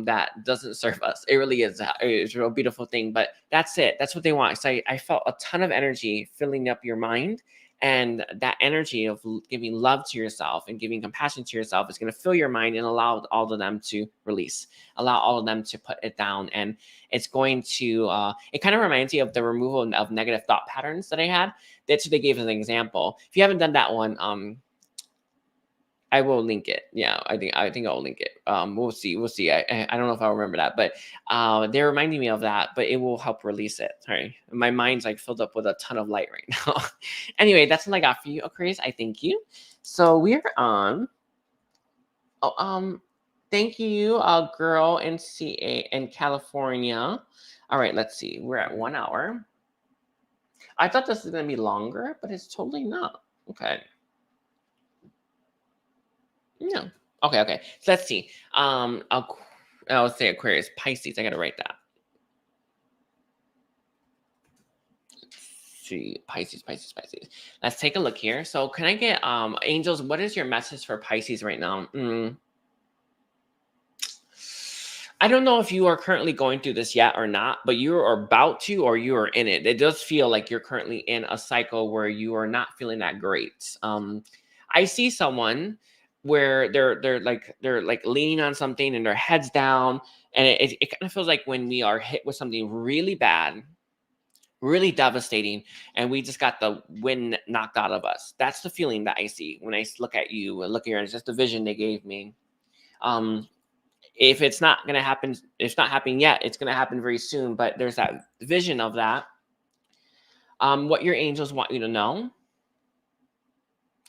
that doesn't serve us. It really is. It's a real beautiful thing. But that's it. That's what they want. So I felt a ton of energy filling up your mind. And that energy of giving love to yourself and giving compassion to yourself is going to fill your mind and allow all of them to release, allow all of them to put it down. And it's going to, it kind of reminds me of the removal of negative thought patterns that I had. That's what they gave as an example. If you haven't done that one, I will link it. Yeah, I think I'll link it. We'll see. I don't know if I'll remember that, but they're reminding me of that. But it will help release it. Sorry, my mind's like filled up with a ton of light right now. Anyway, that's what I got for you, Aquarius. I thank you. So we're on. Oh, thank you, girl in California. All right, let's see. We're at 1 hour. I thought this was gonna be longer, but it's totally not. Okay. No. Okay. So let's see. I'll say Aquarius, Pisces. I gotta write that. Let's see, Pisces. Let's take a look here. So can I get angels? What is your message for Pisces right now? I don't know if you are currently going through this yet or not, but you are about to, or you are in it. It does feel like you're currently in a cycle where you are not feeling that great. I see someone where they're like leaning on something and their heads down, and it kind of feels like when we are hit with something really bad, really devastating, and we just got the wind knocked out of us. That's the feeling that I see when I look at you and look at you. It's just the vision they gave me. If it's not going to happen, it's not happening yet, it's going to happen very soon. But there's that vision of that. What your angels want you to know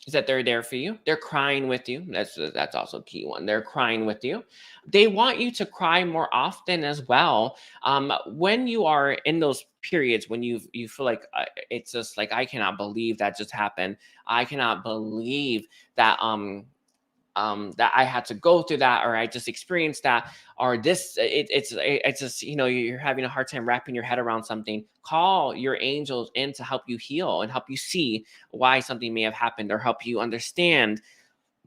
is that they're there for you. They're crying with you. That's also a key one. They're crying with you. They want you to cry more often as well. When you are in those periods when you feel like it's just like, I cannot believe that just happened. I cannot believe that that I had to go through that, or I just experienced that, or this, it's just, you're having a hard time wrapping your head around something. Call your angels in to help you heal and help you see why something may have happened, or help you understand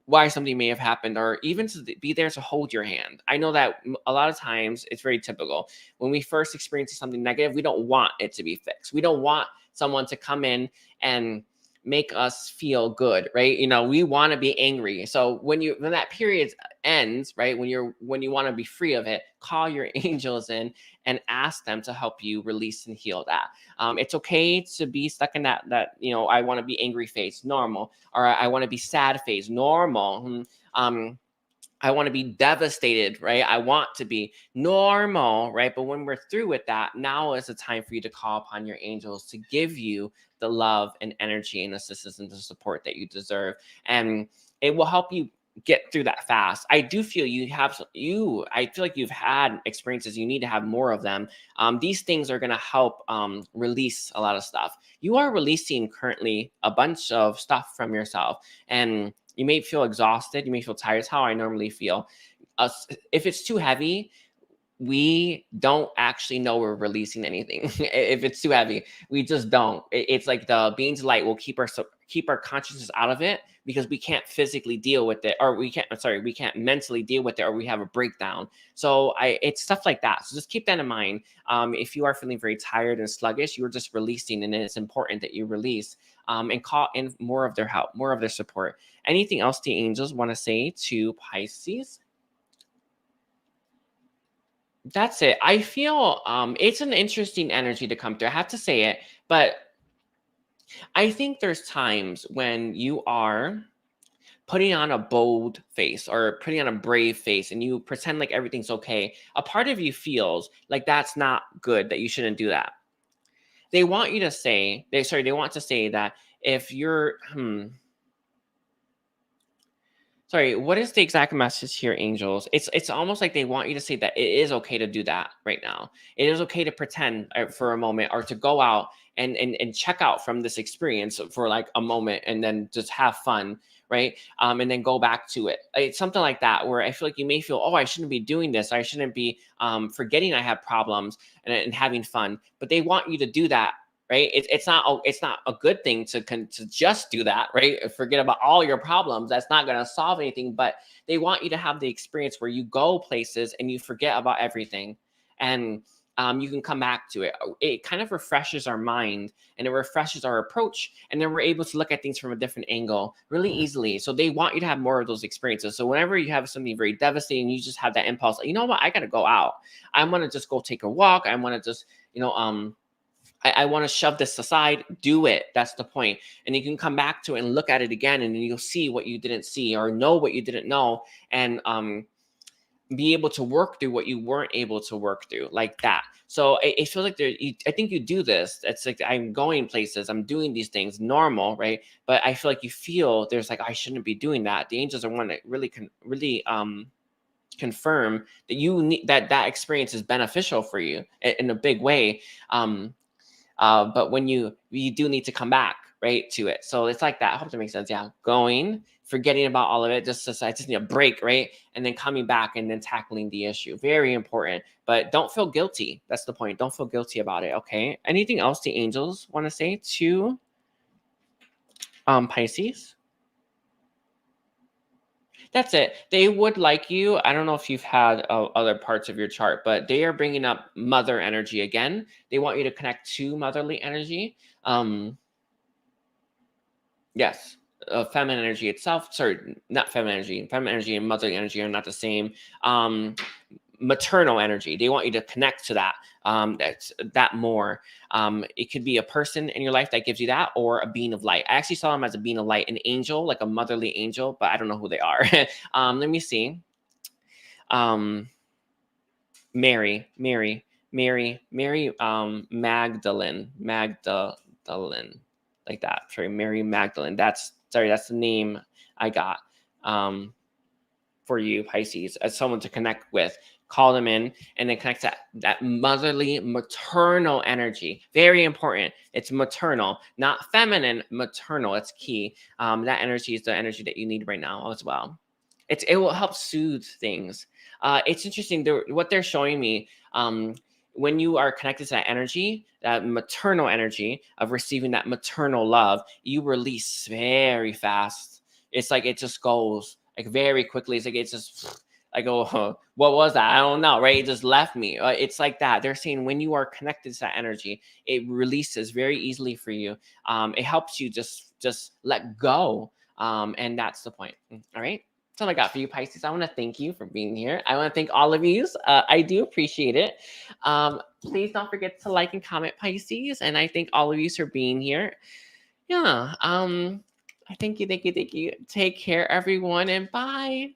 why something may have happened, or even to be there to hold your hand. I know that a lot of times it's very typical. When we first experience something negative, we don't want it to be fixed. We don't want someone to come in and make us feel good, right? We want to be angry. So when that period ends, right, when you want to be free of it, call your angels in and ask them to help you release and heal that. It's okay to be stuck in that I want to be angry phase, normal, or I want to be sad phase, normal. I want to be devastated, right? I want to be normal, right? But when we're through with that, now is the time for you to call upon your angels to give you the love and energy and assistance and the support that you deserve. And it will help you get through that fast. I do feel I feel like you've had experiences. You need to have more of them. These things are going to help release a lot of stuff. You are releasing currently a bunch of stuff from yourself, and you may feel exhausted. You may feel tired. It's how I normally feel. If it's too heavy, we don't actually know we're releasing anything. If it's too heavy, we just don't. It's like the beings of light will keep our consciousness out of it because we can't physically deal with it, or we can't mentally deal with it, or we have a breakdown. So it's stuff like that. So just keep that in mind. If you are feeling very tired and sluggish, you're just releasing, and it's important that you release, and call in more of their help, more of their support. Anything else the angels want to say to Pisces? That's it. I feel it's an interesting energy to come through. I have to say it, but I think there's times when you are putting on a bold face or putting on a brave face and you pretend like everything's okay. A part of you feels like that's not good, that you shouldn't do that. They want you to say, they want to say that if you're sorry, what is the exact message here, angels? It's almost like they want you to say that it is okay to do that right now. It is okay to pretend for a moment, or to go out and check out from this experience for like a moment and then just have fun, right? And then go back to it. It's something like that, where I feel like you may feel, oh, I shouldn't be doing this. I shouldn't be forgetting I have problems and having fun. But they want you to do that, right? It's not a good thing to just do that, right? Forget about all your problems. That's not going to solve anything. But they want you to have the experience where you go places and you forget about everything, and you can come back to it. It kind of refreshes our mind, and it refreshes our approach, and then we're able to look at things from a different angle really easily. So they want you to have more of those experiences. So whenever you have something very devastating, you just have that impulse, you know what, I got to go out. I want to just go take a walk. I want to just, I want to shove this aside. Do it. That's the point. And you can come back to it and look at it again, and then you'll see what you didn't see, or know what you didn't know, and be able to work through what you weren't able to work through, like that. So it feels like I think you do this. It's like, I'm going places, I'm doing these things normal, right? But I feel like you feel there's like, I shouldn't be doing that. The angels are one that really confirm that you need that experience is beneficial for you in a big way. But when you do need to come back, right, to it. So it's like that. I hope that makes sense. Yeah. Going, forgetting about all of it, I just need a break, right? And then coming back and then tackling the issue. Very important. But don't feel guilty. That's the point. Don't feel guilty about it. Okay. Anything else the angels want to say to Pisces? That's it. They would like you. I don't know if you've had other parts of your chart, but they are bringing up mother energy again. They want you to connect to motherly energy. Yes, feminine energy itself. Sorry, not feminine energy. Feminine energy and motherly energy are not the same. Maternal energy. They want you to connect to that. That more. It could be a person in your life that gives you that, or a being of light. I actually saw them as a being of light, an angel, like a motherly angel, but I don't know who they are. Let me see. Mary, Magdalene, like that. Sorry, Mary Magdalene. That's the name I got for you, Pisces, as someone to connect with. Call them in, and then connect that motherly, maternal energy. Very important. It's maternal, not feminine, maternal. It's key. That energy is the energy that you need right now as well. It will help soothe things. It's interesting. What they're showing me, when you are connected to that energy, that maternal energy of receiving that maternal love, you release very fast. It's like it just goes like very quickly. It's like it's just. I go, what was that? I don't know, right? It just left me. It's like that. They're saying when you are connected to that energy, it releases very easily for you. It helps you just let go. And that's the point. All right. That's all I got for you, Pisces. I want to thank you for being here. I want to thank all of you. I do appreciate it. Please don't forget to like and comment, Pisces. And I thank all of you for being here. Yeah. I thank you. Take care, everyone, and bye.